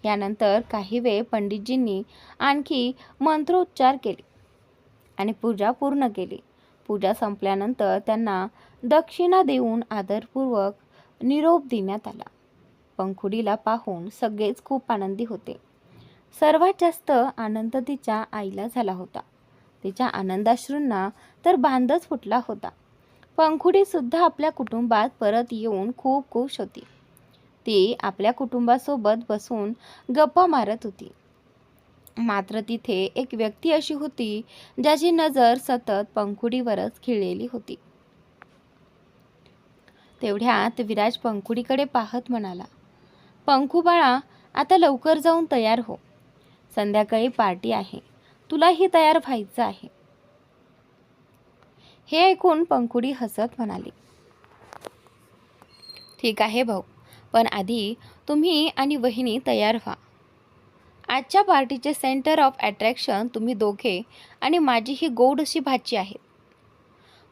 [SPEAKER 1] यानंतर काही वेळ पंडितजींनी आणखी मंत्रोच्चार केले आणि पूजा पूर्ण केली. पूजा संपल्यानंतर त्यांना दक्षिणा देऊन आदरपूर्वक निरोप देण्यात आला. पंखुडीला पाहून सगळेच खूप आनंदी होते. सर्वात जास्त आनंद तिच्या आईला झाला होता. तिच्या आनंदाश्रूंना तर बांधच फुटला होता. पंखुडी सुद्धा आपल्या कुटुंबात परत येऊन खूप खुश होती. ती आपल्या कुटुंबासोबत बसून गप्पा मारत होती. मात्र तिथे एक व्यक्ती अशी होती ज्याची नजर सतत पंखुडीवरच खिळलेली होती. तेवढ्यात विराज पंखुडीकडे पाहत म्हणाला, पंखू बाळा, आता लवकर जाऊन तयार हो. संध्याकाळी पार्टी आहे, तुलाही तयार व्हायचं आहे. हे ऐकून पंखुडी हसत म्हणाली, ठीक आहे भाऊ, पण आधी तुम्ही आणि वहिनी तयार व्हा. आजच्या पार्टीचे सेंटर ऑफ अट्रॅक्शन तुम्ही दोघे आणि माझी ही गोड अशी भाची आहे.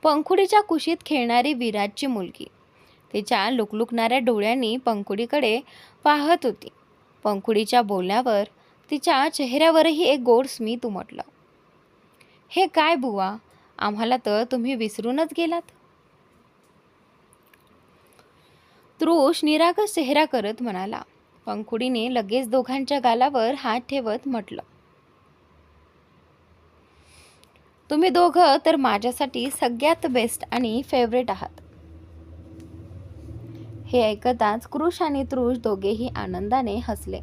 [SPEAKER 1] पंखुडीच्या कुशीत खेळणारी विराजची मुलगी तिच्या लुकलुकणाऱ्या डोळ्यांनी पंखुडीकडे पाहत होती. पंखुडीच्या बोलण्यावर तिच्या चेहऱ्यावरही एक गोड स्मित उमटलं. हे काय बुवा, आम्हाला तर तुम्ही विसरूनच गेलात. तृष निरागस चेहरा करत म्हणाला. पंखुडीने लगेच दोघांच्या गालावर हात ठेवत म्हटलं, तुम्ही दोघं तर माझ्यासाठी सगळ्यात बेस्ट आणि फेवरेट आहात. हे ऐकताच कृष आणि तृष दोघेही आनंदाने हसले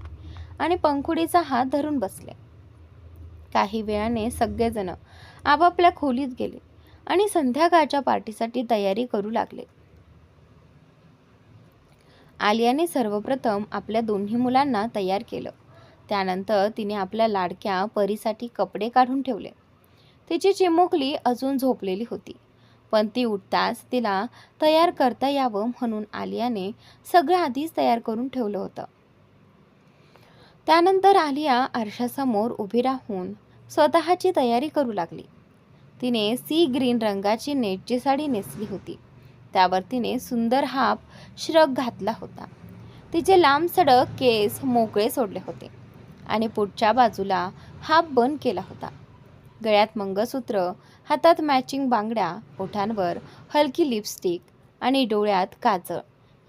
[SPEAKER 1] आणि पंखुडीचा हात धरून बसले. काही वेळाने सगळेजण आपापल्या खोलीत गेले आणि संध्याकाळच्या पार्टीसाठी तयारी करू लागले. आलियाने सर्वप्रथम आपल्या दोन्ही मुलांना तयार केलं. त्यानंतर तिने आपल्या लाडक्या परीसाठी कपडे काढून ठेवले. तिची चिमुकली अजून झोपलेली होती. पण ती उठताच तिला तयार करता यावं म्हणून आलियाने सगळं आधीच तयार करून ठेवलं होतं. त्यानंतर आलिया आरशासमोर उभी राहून स्वतःची तयारी करू लागली. तिने सी ग्रीन रंगाची नेटची साडी नेसली होती. त्यावर तिने सुंदर हाफ श्रग घातला होता. तिचे लांब सडक केस मोकळे सोडले होते आणि पुढच्या बाजूला हाफ बन केला होता. गळ्यात मंगळसूत्र, हातात मॅचिंग बांगड्या, ओठांवर हलकी लिपस्टिक आणि डोळ्यात काजळ,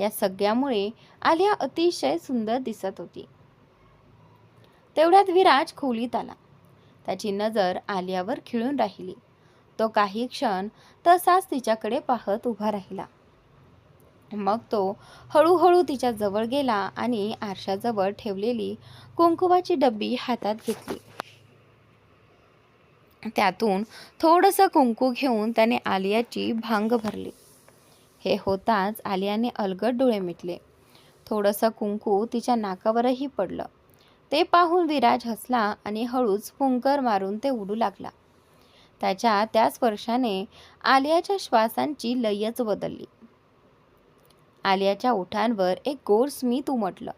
[SPEAKER 1] या सगळ्यामुळे आलिया अतिशय सुंदर दिसत होती. तेवढ्यात विराज खोलीत आला. त्याची नजर आलियावर खिळून राहिली. तो काही क्षण तसाच तिच्याकडे पाहत उभा राहिला. मग तो हळूहळू तिच्या जवळ गेला आणि आरशाजवळ ठेवलेली कुंकुवाची डब्बी हातात घेतली. त्यातून थोडंसं कुंकू घेऊन त्याने आलियाची भांग भरली. हे होताच आलियाने अलगद डोळे मिटले. थोडंसं कुंकू तिच्या नाकावरही पडलं. ते पाहून विराज हसला आणि हळूच फुंकर मारून ते उडू लागला. त्याच्या त्या स्पर्शाने आलियाच्या श्वासांची लयच बदलली. आलियाच्या ओठांवर एक गोड स्मित उमटलं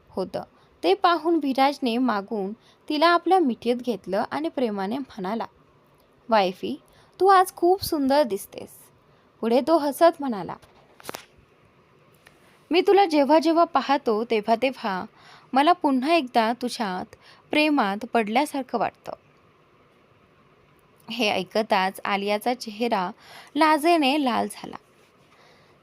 [SPEAKER 1] होतं. ते पाहून विराजने मागून तिला आपल्या मिठीत घेतलं आणि प्रेमाने म्हणाला, "वायफी, तू आज खूप सुंदर दिसतेस." पुढे तो हसत म्हणाला, "मी तुला जेव्हा जेव्हा पाहतो तेव्हा तेव्हा मला पुन्हा एकदा तुझ्यात प्रेमात पडल्यासारखं वाटतं." हे ऐकताच आलियाचा चेहरा लाजेने लाल झाला.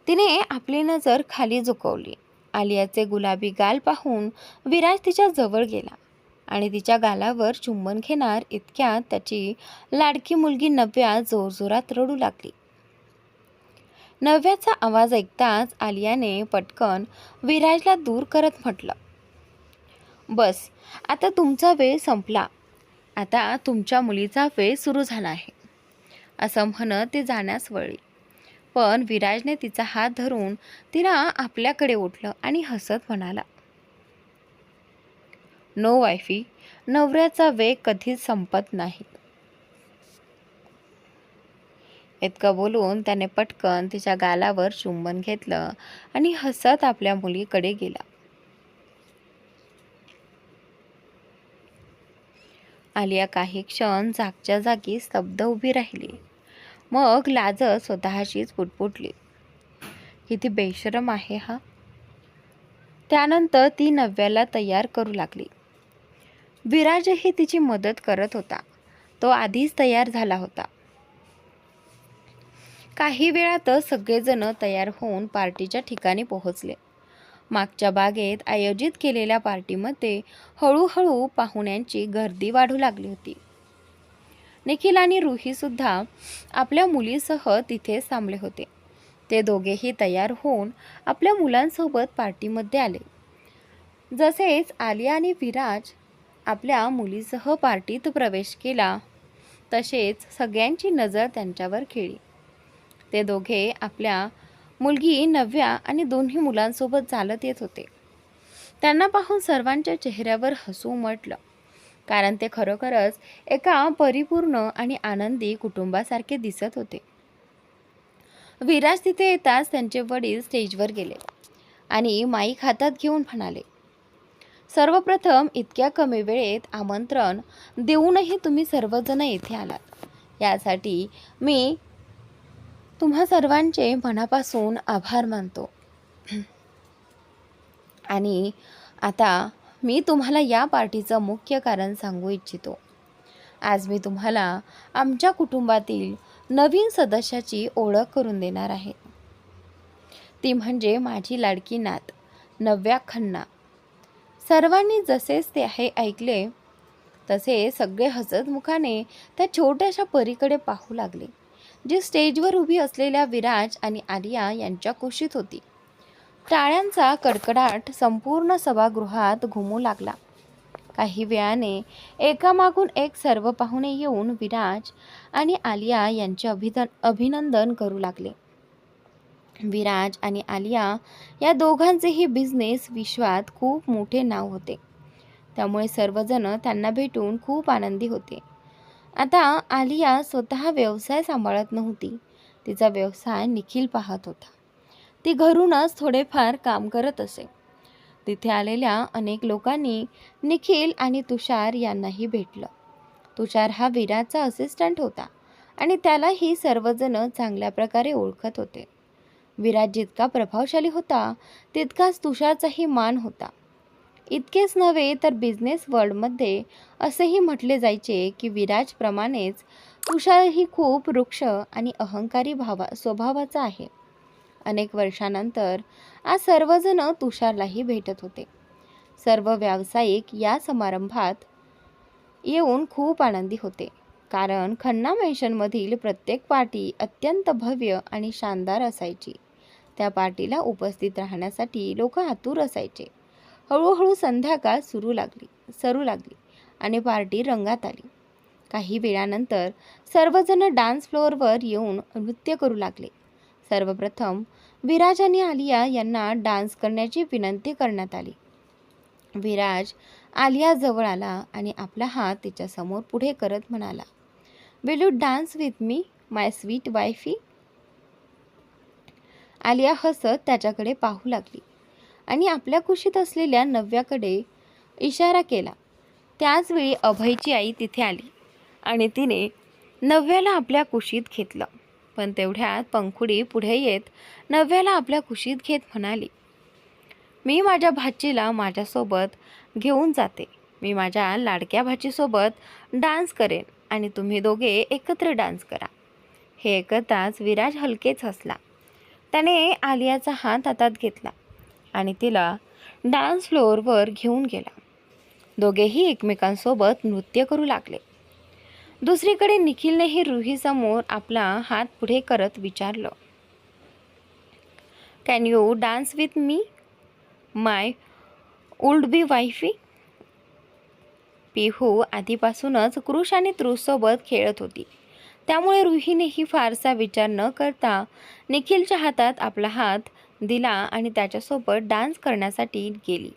[SPEAKER 1] तिने आपली नजर खाली झुकवली. आलियाचे गुलाबी गाल पाहून विराज तिच्या जवळ गेला आणि तिच्या गालावर चुंबन घेणार इतक्यात त्याची लाडकी मुलगी नव्या जोरजोरात रडू लागली. नव्याचा आवाज ऐकताच आलियाने पटकन विराजला दूर करत म्हटलं, "बस, आता तुमचा वेळ संपला. आता तुमच्या मुलीचा वेळ सुरू झाला आहे." असं म्हणत ती जाण्यास वळली. पण विराजने तिचा हात धरून तिला आपल्याकडे ओढलं आणि हसत म्हणाला, "नो वायफी, नवऱ्याचा वेग कधीच संपत नाही." इतकं बोलून त्याने पटकन तिच्या गालावर चुंबन घेतलं आणि हसत आपल्या मुलीकडे गेला. आलिया काही क्षण जागच्या जागी स्तब्ध उभी राहिली. मग लाजत स्वतःशीच पुटपुटली, "किती बेशरम आहे हा." त्यानंतर ती नव्याला तयार करू लागली. विराजही तिची मदत करत होता. तो आधीच तयार झाला होता. काही वेळातच सगळेजण तयार होऊन पार्टीच्या ठिकाणी पोहोचले. मागच्या बागेत आयोजित केलेल्या पार्टीमध्ये हळूहळू पाहुण्यांची गर्दी वाढू लागली होती. निखिल आणि रुही सुद्धा आपल्या मुलीसह तिथेच थांबले होते. ते दोघेही तयार होऊन आपल्या मुलांसोबत पार्टीमध्ये आले. जसेच आलिया आणि विराज आपल्या मुलीसह पार्टीत प्रवेश केला तसेच सगळ्यांची नजर त्यांच्यावर खिळली. ते दोघे आपल्या मुलगी नव्या आणि दोन्ही मुलांसोबत चालत येत होते. त्यांना पाहून सर्वांच्या चेहऱ्यावर हसू उमटलं, कारण ते खरोखरच एका परिपूर्ण आणि आनंदी कुटुंबासारखे दिसत होते. विराज तिथे येताच त्यांचे वडील स्टेजवर गेले आणि माईक हातात घेऊन म्हणाले, "सर्वप्रथम इतक्या कमी वेळेत आमंत्रण देऊनही तुम्ही सर्वजण येथे आलात, यासाठी मी तुम्हा सर्वांचे मनापासून आभार मानतो. आणि आता मी तुम्हाला या पार्टीचं मुख्य कारण सांगू इच्छितो. आज मी तुम्हाला आमच्या कुटुंबातील नवीन सदस्याची ओळख करून देणार आहे. ती म्हणजे माझी लाडकी नात नव्या खन्ना." सर्वांनी जसेच ते हे ऐकले तसे सगळे हसतमुखाने त्या छोट्याशा परीकडे पाहू लागले, जी स्टेजवर उभी असलेल्या विराज आणि आलिया यांच्या कुशीत होती. टाळ्यांचा कडकडाट संपूर्ण सभागृहात घुमू लागला. काही वेळाने एकामागून एक सर्व पाहुणे येऊन विराज आणि आलिया यांचे अभिनंदन करू लागले. विराज आणि आलिया या दोघांचेही बिझनेस विश्वात खूप मोठे नाव होते. त्यामुळे सर्वजण त्यांना भेटून खूप आनंदी होते. आता आलिया स्वतः व्यवसाय सांभाळत नव्हती, तिचा व्यवसाय निखिल पाहत होता. ती घरूनच थोडेफार काम करत असे. तिथे आलेल्या अनेक लोकांनी निखिल आणि तुषार यांनाही भेटलं. तुषार हा विराजचा असिस्टंट होता आणि त्यालाही सर्वजण चांगल्या प्रकारे ओळखत होते. विराज जितका प्रभावशाली होता तितकाच तुषारचाही मान होता. इतकेच नव्हे तर बिझनेस वर्ल्डमध्ये असेही म्हटले जायचे की विराजप्रमाणेच तुषारही खूप वृक्ष आणि अहंकारी स्वभावाचा आहे. अनेक वर्षानंतर आज सर्वजण तुषारलाही भेटत होते. सर्व व्यावसायिक या समारंभात येऊन खूप आनंदी होते, कारण खन्ना मेन्शनमधील प्रत्येक पार्टी अत्यंत भव्य आणि शानदार असायची. त्या पार्टीला उपस्थित राहण्यासाठी लोक आतुर असायचे. हळूहळू संध्याकाळ सरू लागली आणि पार्टी रंगात आली. काही वेळानंतर सर्वजण डान्स फ्लोअरवर येऊन नृत्य करू लागले. सर्वप्रथम विराज आणि आलिया यांना डान्स करण्याची विनंती करण्यात आली. विराज आलिया जवळ आला आणि आपला हात तिच्या समोर पुढे करत म्हणाला, "will you dance with me, my sweet wifey?" Alia हसत त्याच्याकडे पाहू लागली आणि आपल्या कुशीत असलेल्या नव्याकडे इशारा केला. त्याचवेळी अभयची आई तिथे आली आणि तिने नव्याला आपल्या कुशीत घेतलं. पण तेवढ्यात पंखुडी पुढे येत नव्याला आपल्या कुशीत घेत म्हणाली, "मी माझ्या भाचीला माझ्यासोबत घेऊन जाते. मी माझ्या लाडक्या भाचीसोबत डान्स करेन आणि तुम्ही दोघे एकत्र डान्स करा." हे ऐकताच विराज हलकेच हसला. त्याने आलियाचा हात हातात घेतला आणि तिला डान्स फ्लोअरवर घेऊन गेला. दोघेही एकमेकांसोबत नृत्य करू लागले. दुसरीकडे निखिलनेही रुहीसमोर आपला हात पुढे करत विचारलं, "can you dance with me, my would be wifey?" Pihu आधीपासूनच कृष आणि त्रुसोबत खेळत होती, त्यामुळे रुहीनेही फारसा विचार न करता निखिलच्या हातात आपला हात दिला आणि त्याच्यासोबत डान्स करण्यासाठी गेली.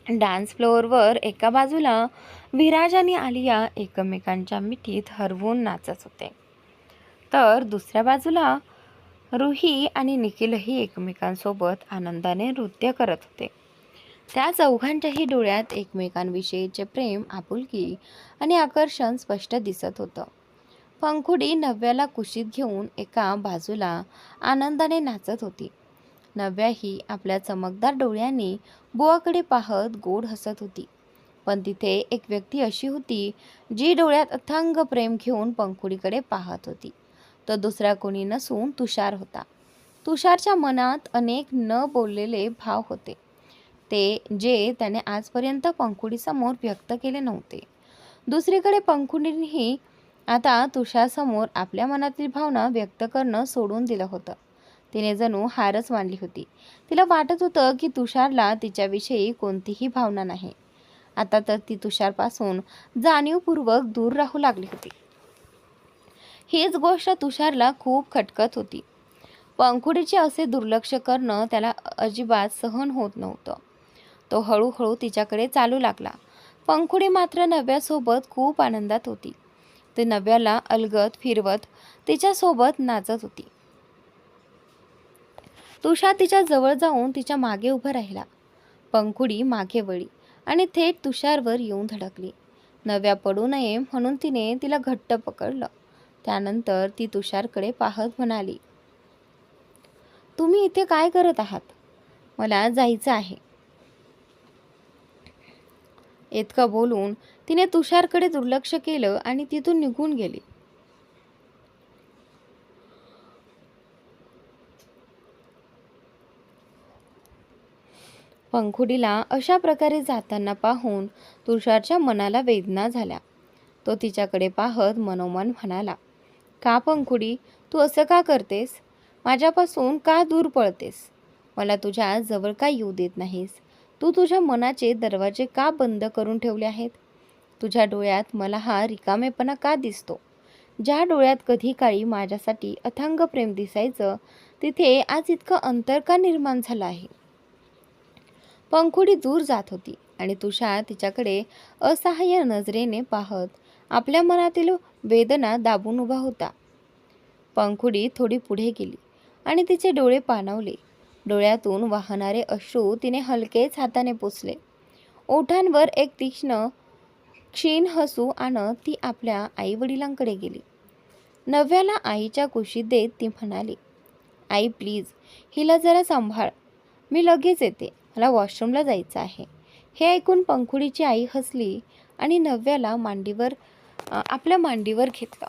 [SPEAKER 1] डान्स फ्लोअरवर एका बाजूला विराज आणि आलिया एकमेकांच्या मिठीत हरवून नाचत होते, तर दुसऱ्या बाजूला रुही आणि निखिलही एकमेकांसोबत आनंदाने नृत्य करत होते. त्या चौघांच्याही डोळ्यात एकमेकांविषयीचे प्रेम, आपुलकी आणि आकर्षण स्पष्ट दिसत होतं. पंखुडी नव्याला कुशीत घेऊन एका बाजूला आनंदाने नाचत होती. नव्याही आपल्या चमकदार डोळ्यांनी बुवाकडे पाहत गोड हसत होती. पण तिथे एक व्यक्ती अशी होती जी डोळ्यात अथांग प्रेम घेऊन पंखुडीकडे पाहत होती. तो दुसरा कोणी नसून तुषार होता. तुषारच्या मनात अनेक न बोललेले भाव होते, ते जे त्याने आजपर्यंत पंखुडीसमोर व्यक्त केले नव्हते. दुसरीकडे पंखुडीनेही आता तुषारसमोर आपल्या मनातील भावना व्यक्त करणं सोडून दिलं होतं. तिने जणू हारच मानली होती. तिला वाटत होतं की तुषारला तिच्याविषयी कोणतीही भावना नाही. आता तर ती तुषारपासून जाणीवपूर्वक दूर राहू लागली होती. हीच गोष्ट तुषारला खूप खटकत होती. पंखुडीचे असे दुर्लक्ष करणं त्याला अजिबात सहन होत नव्हतं. तो हळूहळू तिच्याकडे चालू लागला. पंखुडी मात्र नव्यासोबत खूप आनंदात होती. ते नव्याला अलगद फिरवत तिच्यासोबत नाचत होती. तुषार तिच्या जवळ जाऊन तिच्या मागे उभा राहिला. पंखुडी मागे वळली आणि थेट तुषारवर येऊन धडकली. नव्या पडू नये म्हणून तिने तिला घट्ट पकडलं. त्यानंतर ती तुषारकडे पाहत म्हणाली, "तुम्ही इथे काय करत आहात? मला जायचं आहे." इतकं बोलून तिने तुषारकडे दुर्लक्ष केलं आणि तिथून निघून गेली. पंखुडीला अशा प्रकारे जाताना पाहून तुषारच्या मनाला वेदना झाल्या. तो तिच्याकडे पाहत मनोमन म्हणाला, "का पंखुडी, तू असं का करतेस? माझ्यापासून का दूर पळतेस? मला तुझ्या जवळ का येऊ देत नाहीस? तू तुझ्या मनाचे दरवाजे का बंद करून ठेवले आहेत? तुझ्या डोळ्यात मला हा रिकामेपणा का दिसतो? ज्या डोळ्यात कधी काळी माझ्यासाठी अथांग प्रेम दिसायचं, तिथे आज इतकं अंतर का निर्माण झालं आहे?" पंखुडी दूर जात होती. आणि तुषार तिच्याकडे असहाय्य नजरेने पाहत आपल्या मनातील वेदना दाबून उभा होता. पंखुडी थोडी पुढे गेली आणि तिचे डोळे पाणावले. डोळ्यातून वाहणारे अश्रू तिने हलकेच हाताने पुसले. ओठांवर एक तीक्ष्ण क्षीण हसू आणत ती आपल्या आई वडिलांकडे गेली. नव्याला आईच्या कुशीत देत ती म्हणाली, आई प्लीज, हिला जरा सांभाळ. मी लगेच येते. मला वॉशरूमला जायचं आहे. हे ऐकून पंखुडीची आई हसली आणि नव्याला आपल्या मांडीवर घेतलं.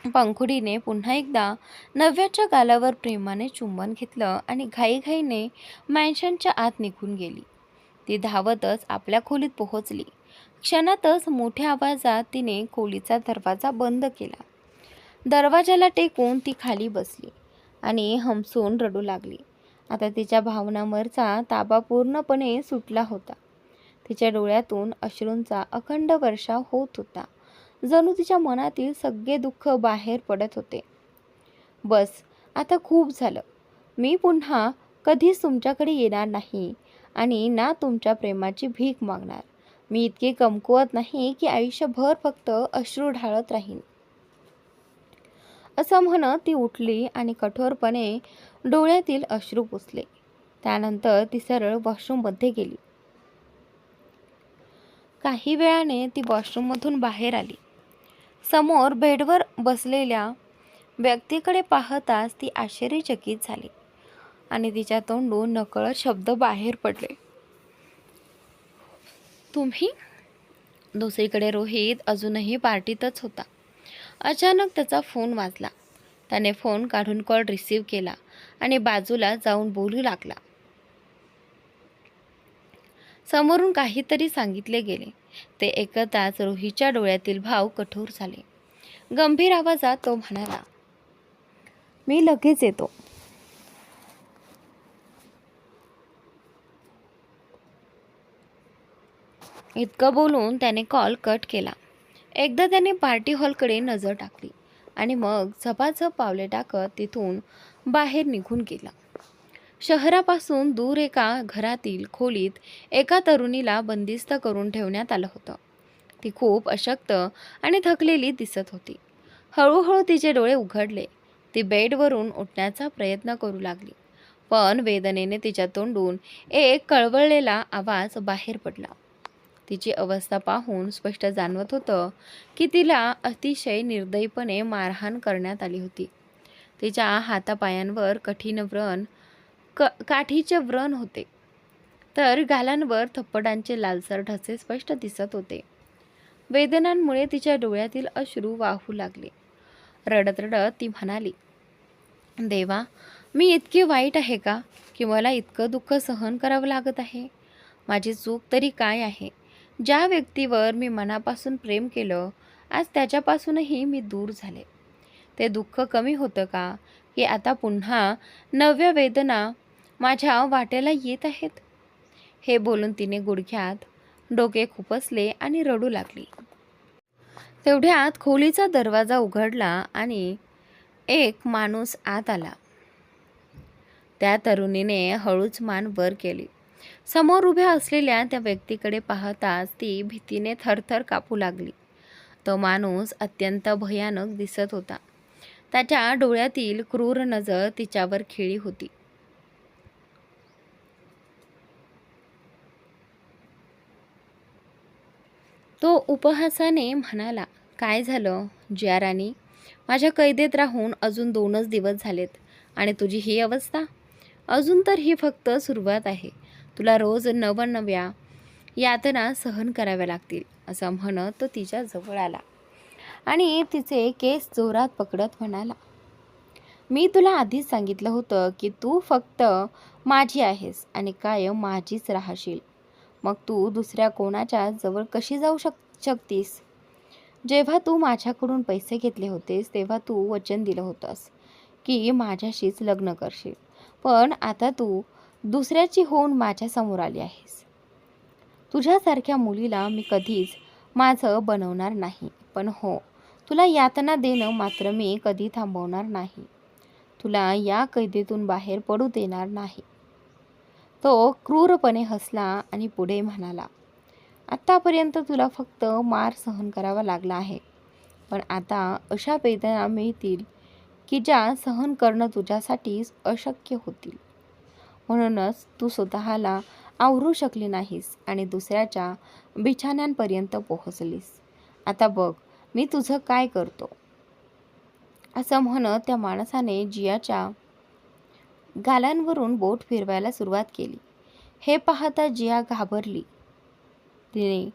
[SPEAKER 1] पंखुडीने पुन्हा एकदा नव्याच्या गालावर प्रेमाने चुंबन घेतलं आणि घाईघाईने मॅन्शनच्या आत निघून गेली. ती धावतच आपल्या खोलीत पोहोचली. क्षणातच मोठ्या आवाजात तिने खोलीचा दरवाजा बंद केला. दरवाजाला टेकून ती खाली बसली आणि हमसून रडू लागली. आता तिच्या भावनांवरचा ताबा पूर्णपणे सुटला होता. तिच्या डोळ्यातून अश्रूंचा अखंड वर्षाव होत होता. जणू तिच्या मनातील सगळे दुःख बाहेर पडत होते. बस, आता खूप झालं. मी पुन्हा कधीच तुमच्याकडे येणार नाही आणि ना तुमच्या प्रेमाची भीक मागणार. मी इतके कमकुवत नाही की आयुष्यभर फक्त अश्रू ढाळत राहीन. असं म्हणत ती उठली आणि कठोरपणे डोळ्यातील अश्रू पुसले. त्यानंतर ती सरळ वॉशरूममध्ये गेली. काही वेळाने ती वॉशरूममधून बाहेर आली. समोर बेडवर बसलेल्या व्यक्तीकडे पाहताच ती आश्चर्यचकित झाली आणि तिच्या तोंडून नकळत शब्द बाहेर पडले, तुम्ही? दुसरीकडे रोहित अजूनही पार्टीतच होता. अचानक त्याचा फोन वाजला. त्याने फोन काढून कॉल रिसीव्ह केला आणि बाजूला जाऊन बोलू लागला. समोरून काहीतरी सांगितले गेले. ते ऐकताच रोहितच्या डोळ्यातील भाव कठोर झाले. गंभीर आवाजात तो म्हणाला, मी लगेच येतो. इतकं बोलून त्याने कॉल कट केला. एकदा त्याने पार्टी हॉलकडे नजर टाकली आणि मग झपाझप पावले टाकत तिथून बाहेर निघून गेला. शहरापासून दूर एका घरातील खोलीत एका तरुणीला बंदिस्त करून ठेवण्यात आलं होतं. ती खूप अशक्त आणि थकलेली दिसत होती. हळूहळू तिचे डोळे उघडले. ती बेडवरून उठण्याचा प्रयत्न करू लागली, पण वेदनेने तिच्या तोंडून एक कळवळलेला आवाज बाहेर पडला. तिची अवस्था पाहून स्पष्ट जाणवत होतं की तिला अतिशय निर्दयीपणे मारहाण करण्यात आली होती. तिच्या हातापायांवर काठीचे व्रण होते, तर गालांवर थप्पडांचे लालसर ठसे स्पष्ट दिसत होते. वेदनांमुळे तिच्या डोळ्यातील अश्रू वाहू लागले. रडत रडत ती म्हणाली, देवा, मी इतकी वाईट आहे का की मला इतकं दुःख सहन करावं लागत आहे? माझी चूक तरी काय आहे? ज्या व्यक्तीवर मी मनापासून प्रेम केलं, आज त्याच्यापासूनही मी दूर झाले. ते दुःख कमी होतं का की आता पुन्हा नव्या वेदना माझ्या वाट्याला येत आहेत? हे बोलून तिने गुडघ्यात डोके खुपसले आणि रडू लागली. तेवढ्यात खोलीचा दरवाजा उघडला आणि एक माणूस आत आला. त्या तरुणीने हळूच मान वर केली. समोर उभ्या असलेल्या त्या व्यक्तीकडे पाहताच ती भीतीने थरथर कापू लागली. तो माणूस अत्यंत भयानक दिसत होता. त्याच्या डोळ्यातील क्रूर नजर तिच्यावर खिळली होती. तो उपहासाने म्हणाला, काय झालं जिया राणी? माझ्या कैदेत राहून अजून 2च दिवस झालेत आणि तुझी ही अवस्था? अजून तर ही फक्त सुरुवात आहे. तुला रोज नवनव्या यातना सहन कराव्या लागतील. असं म्हणत तो तिच्या जवळ आला आणि तिचे केस जोरात पकडत म्हणाला, मी तुला आधीच सांगितलं होतं की तू फक्त माझी आहेस आणि कायम माझीच राहशील. मग तू दुसऱ्या कोणाच्या जवळ कशी जाऊ शकतीस? जेव्हा तू माझ्याकडून पैसे घेतले होतेस तेव्हा तू वचन दिलं होतंस की माझ्याशीच लग्न करशील, पण आता तू दुसऱ्याची होऊन माझ्यासमोर आली आहेस. तुझ्यासारख्या मुलीला मी कधीच माझं बनवणार नाही, पण हो, तुला यातना देणं मात्र मी कधी थांबवणार नाही. तुला या कैदेतून बाहेर पडू देणार नाही. तो क्रूरपणे हसला आणि पुढे म्हणाला, आत्तापर्यंत तुला फक्त मार सहन करावा लागला आहे, पण आता अशा वेदना मिळतील की ज्या सहन करणं तुझ्यासाठी अशक्य होतील. म्हणूनच तू स्वतःला आवरू शकली नाहीस आणि दुसऱ्याच्या बिछाण्यांपर्यंत पोहोचलीस. आता बघ मी तुझं काय करतो. असं म्हणत त्या माणसाने जियाच्या गालांवरून बोट फिरवायला सुरुवात केली. हे पाहता जिया घाबरली. तिने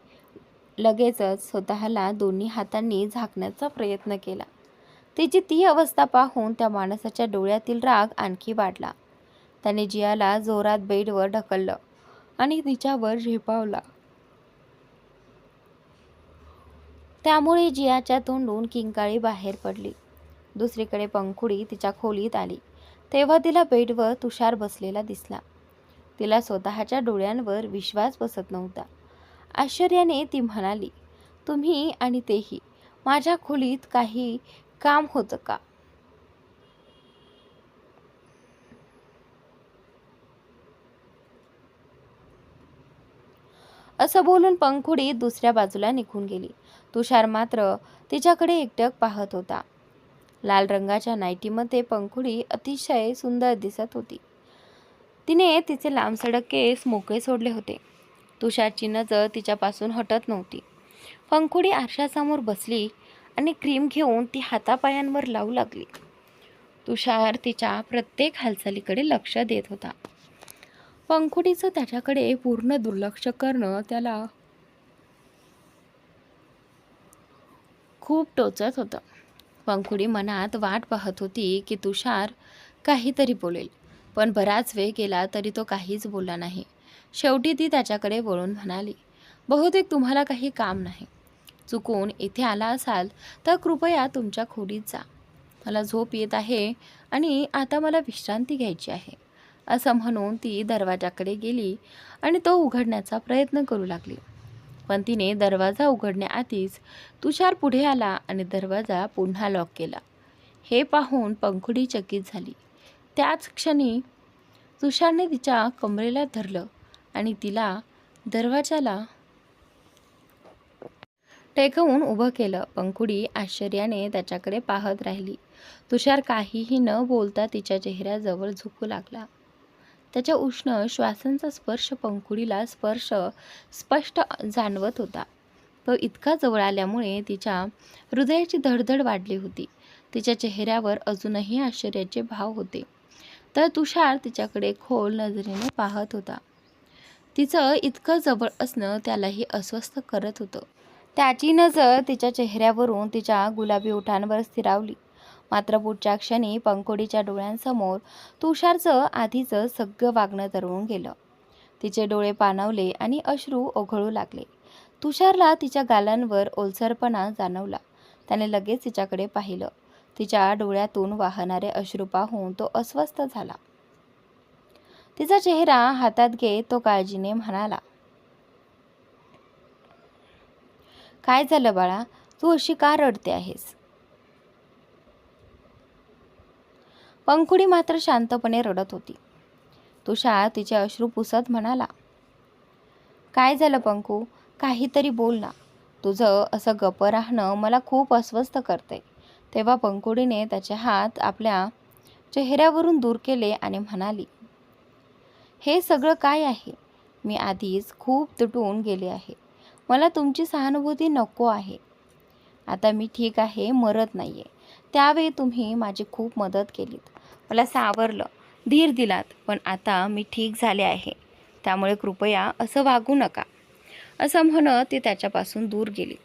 [SPEAKER 1] लगेचच स्वतःला दोन्ही हातांनी झाकण्याचा प्रयत्न केला. तिची ती अवस्था पाहून त्या माणसाच्या डोळ्यातील राग आणखी वाढला. त्याने जियाला जोरात बेडवर ढकललं आणि तिच्यावर झेपावला. त्यामुळे जियाच्या तोंडून किंकाळी बाहेर पडली. दुसरीकडे पंखुडी तिच्या खोलीत आली तेव्हा तिला बेडवर तुषार बसलेला दिसला. तिला स्वतःच्या डोळ्यांवर विश्वास बसत नव्हता. आश्चर्याने ती म्हणाली, तुम्ही आणि तेही माझ्या खोलीत काही काम होतं का? असं बोलून पंखुडी दुसऱ्या बाजूला निघून गेली. तुषार मात्र तिच्याकडे एकटक पाहत होता. लाल रंगाच्या नाईटीमध्ये पंखुडी अतिशय सुंदर दिसत होती. तिने तिचे लांबसडक केस मोकळे सोडले होते. तुषारची नजर तिच्यापासून हटत नव्हती. पंखुडी आरशासमोर बसली आणि क्रीम घेऊन ती हातापायांवर लावू लागली. तुषार तिच्या प्रत्येक हालचालीकडे लक्ष देत होता. पंखुडीचं त्याच्याकडे पूर्ण दुर्लक्ष करणं त्याला खूप टोचत होतं. पंखुडी मनात वाट पाहत होती की तुषार काहीतरी बोलेल, पण बराच वेळ गेला तरी तो काहीच बोलला नाही. शेवटी ती त्याच्याकडे वळून म्हणाली, बहुतेक तुम्हाला काही काम नाही. चुकून इथे आला असाल तर कृपया तुमच्या खोलीत जा. मला झोप येत आहे आणि आता मला विश्रांती घ्यायची आहे. असं म्हणून ती दरवाजाकडे गेली आणि तो उघडण्याचा प्रयत्न करू लागली. पण तिने दरवाजा उघडण्याआधीच तुषार पुढे आला आणि दरवाजा पुन्हा लॉक केला. हे पाहून पंखुडी चकित झाली. त्याच क्षणी तुषारने तिच्या कमरेला धरलं आणि तिला दरवाजाला टेकवून उभं केलं. पंखुडी आश्चर्याने त्याच्याकडे पाहत राहिली. तुषार काहीही न बोलता तिच्या चेहऱ्याजवळ झुकू लागला. त्याच्या उष्ण श्वासांचा स्पर्श पंखुडीला स्पष्ट जाणवत होता. तो इतका जवळ आल्यामुळे तिच्या हृदयाची धडधड वाढली होती. तिच्या चेहऱ्यावर अजूनही आश्चर्याचे भाव होते, तर तुषार तिच्याकडे खोल नजरेने पाहत होता. तिचं इतकं जवळ असणं त्यालाही अस्वस्थ करत होतं. त्याची नजर तिच्या चेहऱ्यावरून तिच्या गुलाबी ओठांवर स्थिरावली. मात्र पुढच्या क्षणी पंखुडीच्या डोळ्यांसमोर तुषारचं आधीचं सगळं वागणं तरळून गेलं. तिचे डोळे पाणावले आणि अश्रू ओघळू लागले. तुषारला तिच्या गालांवर ओलसरपणा जाणवला. त्याने लगेच तिच्याकडे पाहिलं. तिच्या डोळ्यातून वाहणारे अश्रू पाहून तो अस्वस्थ झाला. तिचा चेहरा हातात घेत तो काळजीने म्हणाला, काय झालं बाळा, तू अशी का रडते आहेस? पंखुडी मात्र शांतपणे रडत होती. तुषार तिचे अश्रू पुसत म्हणाला, काय झालं पंखू, काहीतरी बोल ना. तुझं असं गप्प राहणं मला खूप अस्वस्थ करते. तेव्हा पंखुडीने त्याचे हात आपल्या चेहऱ्यावरून दूर केले आणि म्हणाली, हे सगळं काय आहे? मी आधीच खूप तुटून गेले आहे. मला तुमची सहानुभूती नको आहे. आता मी ठीक आहे, मरत नाही आहे. त्यावेळी तुम्ही माझी खूप मदत केलीत, मला सावरलं, धीर दिलात, पण आता मी ठीक झाले आहे. त्यामुळे कृपया असं वागू नका. असं म्हणत ती त्याच्यापासून दूर गेली.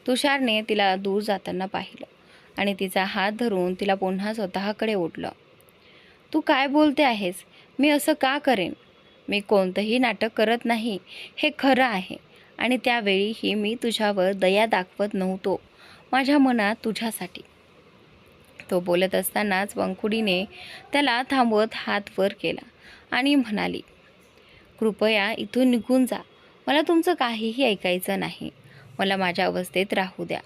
[SPEAKER 1] तुषारने तिला दूर जाताना पाहिलं आणि तिचा हात धरून तिला पुन्हा स्वतःकडे ओढलं. तू काय बोलते आहेस? मी असं का करेन? मी कोणतंही नाटक करत नाही, हे खरं आहे. आणि त्यावेळीही मी तुझ्यावर दया दाखवत नव्हतो, माझ्या मनात तुझ्यासाठी. तो बोलत असतानाच पंखुडीने त्याला थांबवत हात वर केला आणि म्हणाली, कृपया इथून निघून जा. मला तुमचं काहीही ऐकायचं नाही. मला माझ्या अवस्थेत राहू द्या.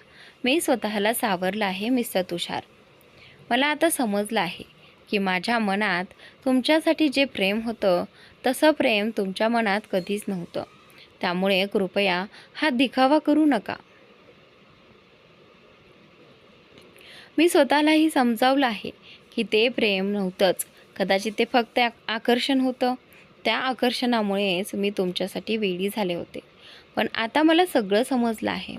[SPEAKER 1] मी स्वतःला सावरलं आहे मिस्टर तुषार. मला आता समजलं आहे की माझ्या मनात तुमच्यासाठी जे प्रेम होतं तसं प्रेम तुमच्या मनात कधीच नव्हतं. त्यामुळे कृपया हा दिखावा करू नका. मी स्वतःलाही समजावलं आहे की ते प्रेम नव्हतंच. कदाचित ते फक्त आकर्षण होतं. त्या आकर्षणामुळेच मी तुमच्यासाठी वेडी झाले होते. पण आता मला सगळं समजलं आहे.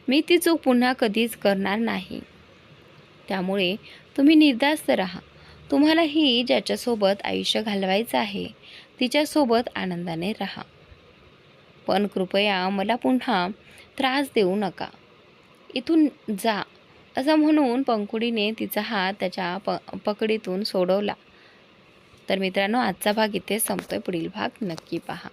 [SPEAKER 1] मी ती चूक पुन्हा कधीच करणार नाही. त्यामुळे तुम्ही निर्धास्त राहा. तुम्हालाही ज्याच्यासोबत आयुष्य घालवायचं आहे तिच्यासोबत आनंदाने राहा. पण कृपया मला पुन्हा त्रास देऊ नका. इथून जा, असं म्हणून पंखुडीने तिचा हात त्याच्या पकडीतून सोडवला. तर मित्रांनो, आजचा भाग इथे संपतोय. पुढील भाग नक्की पहा.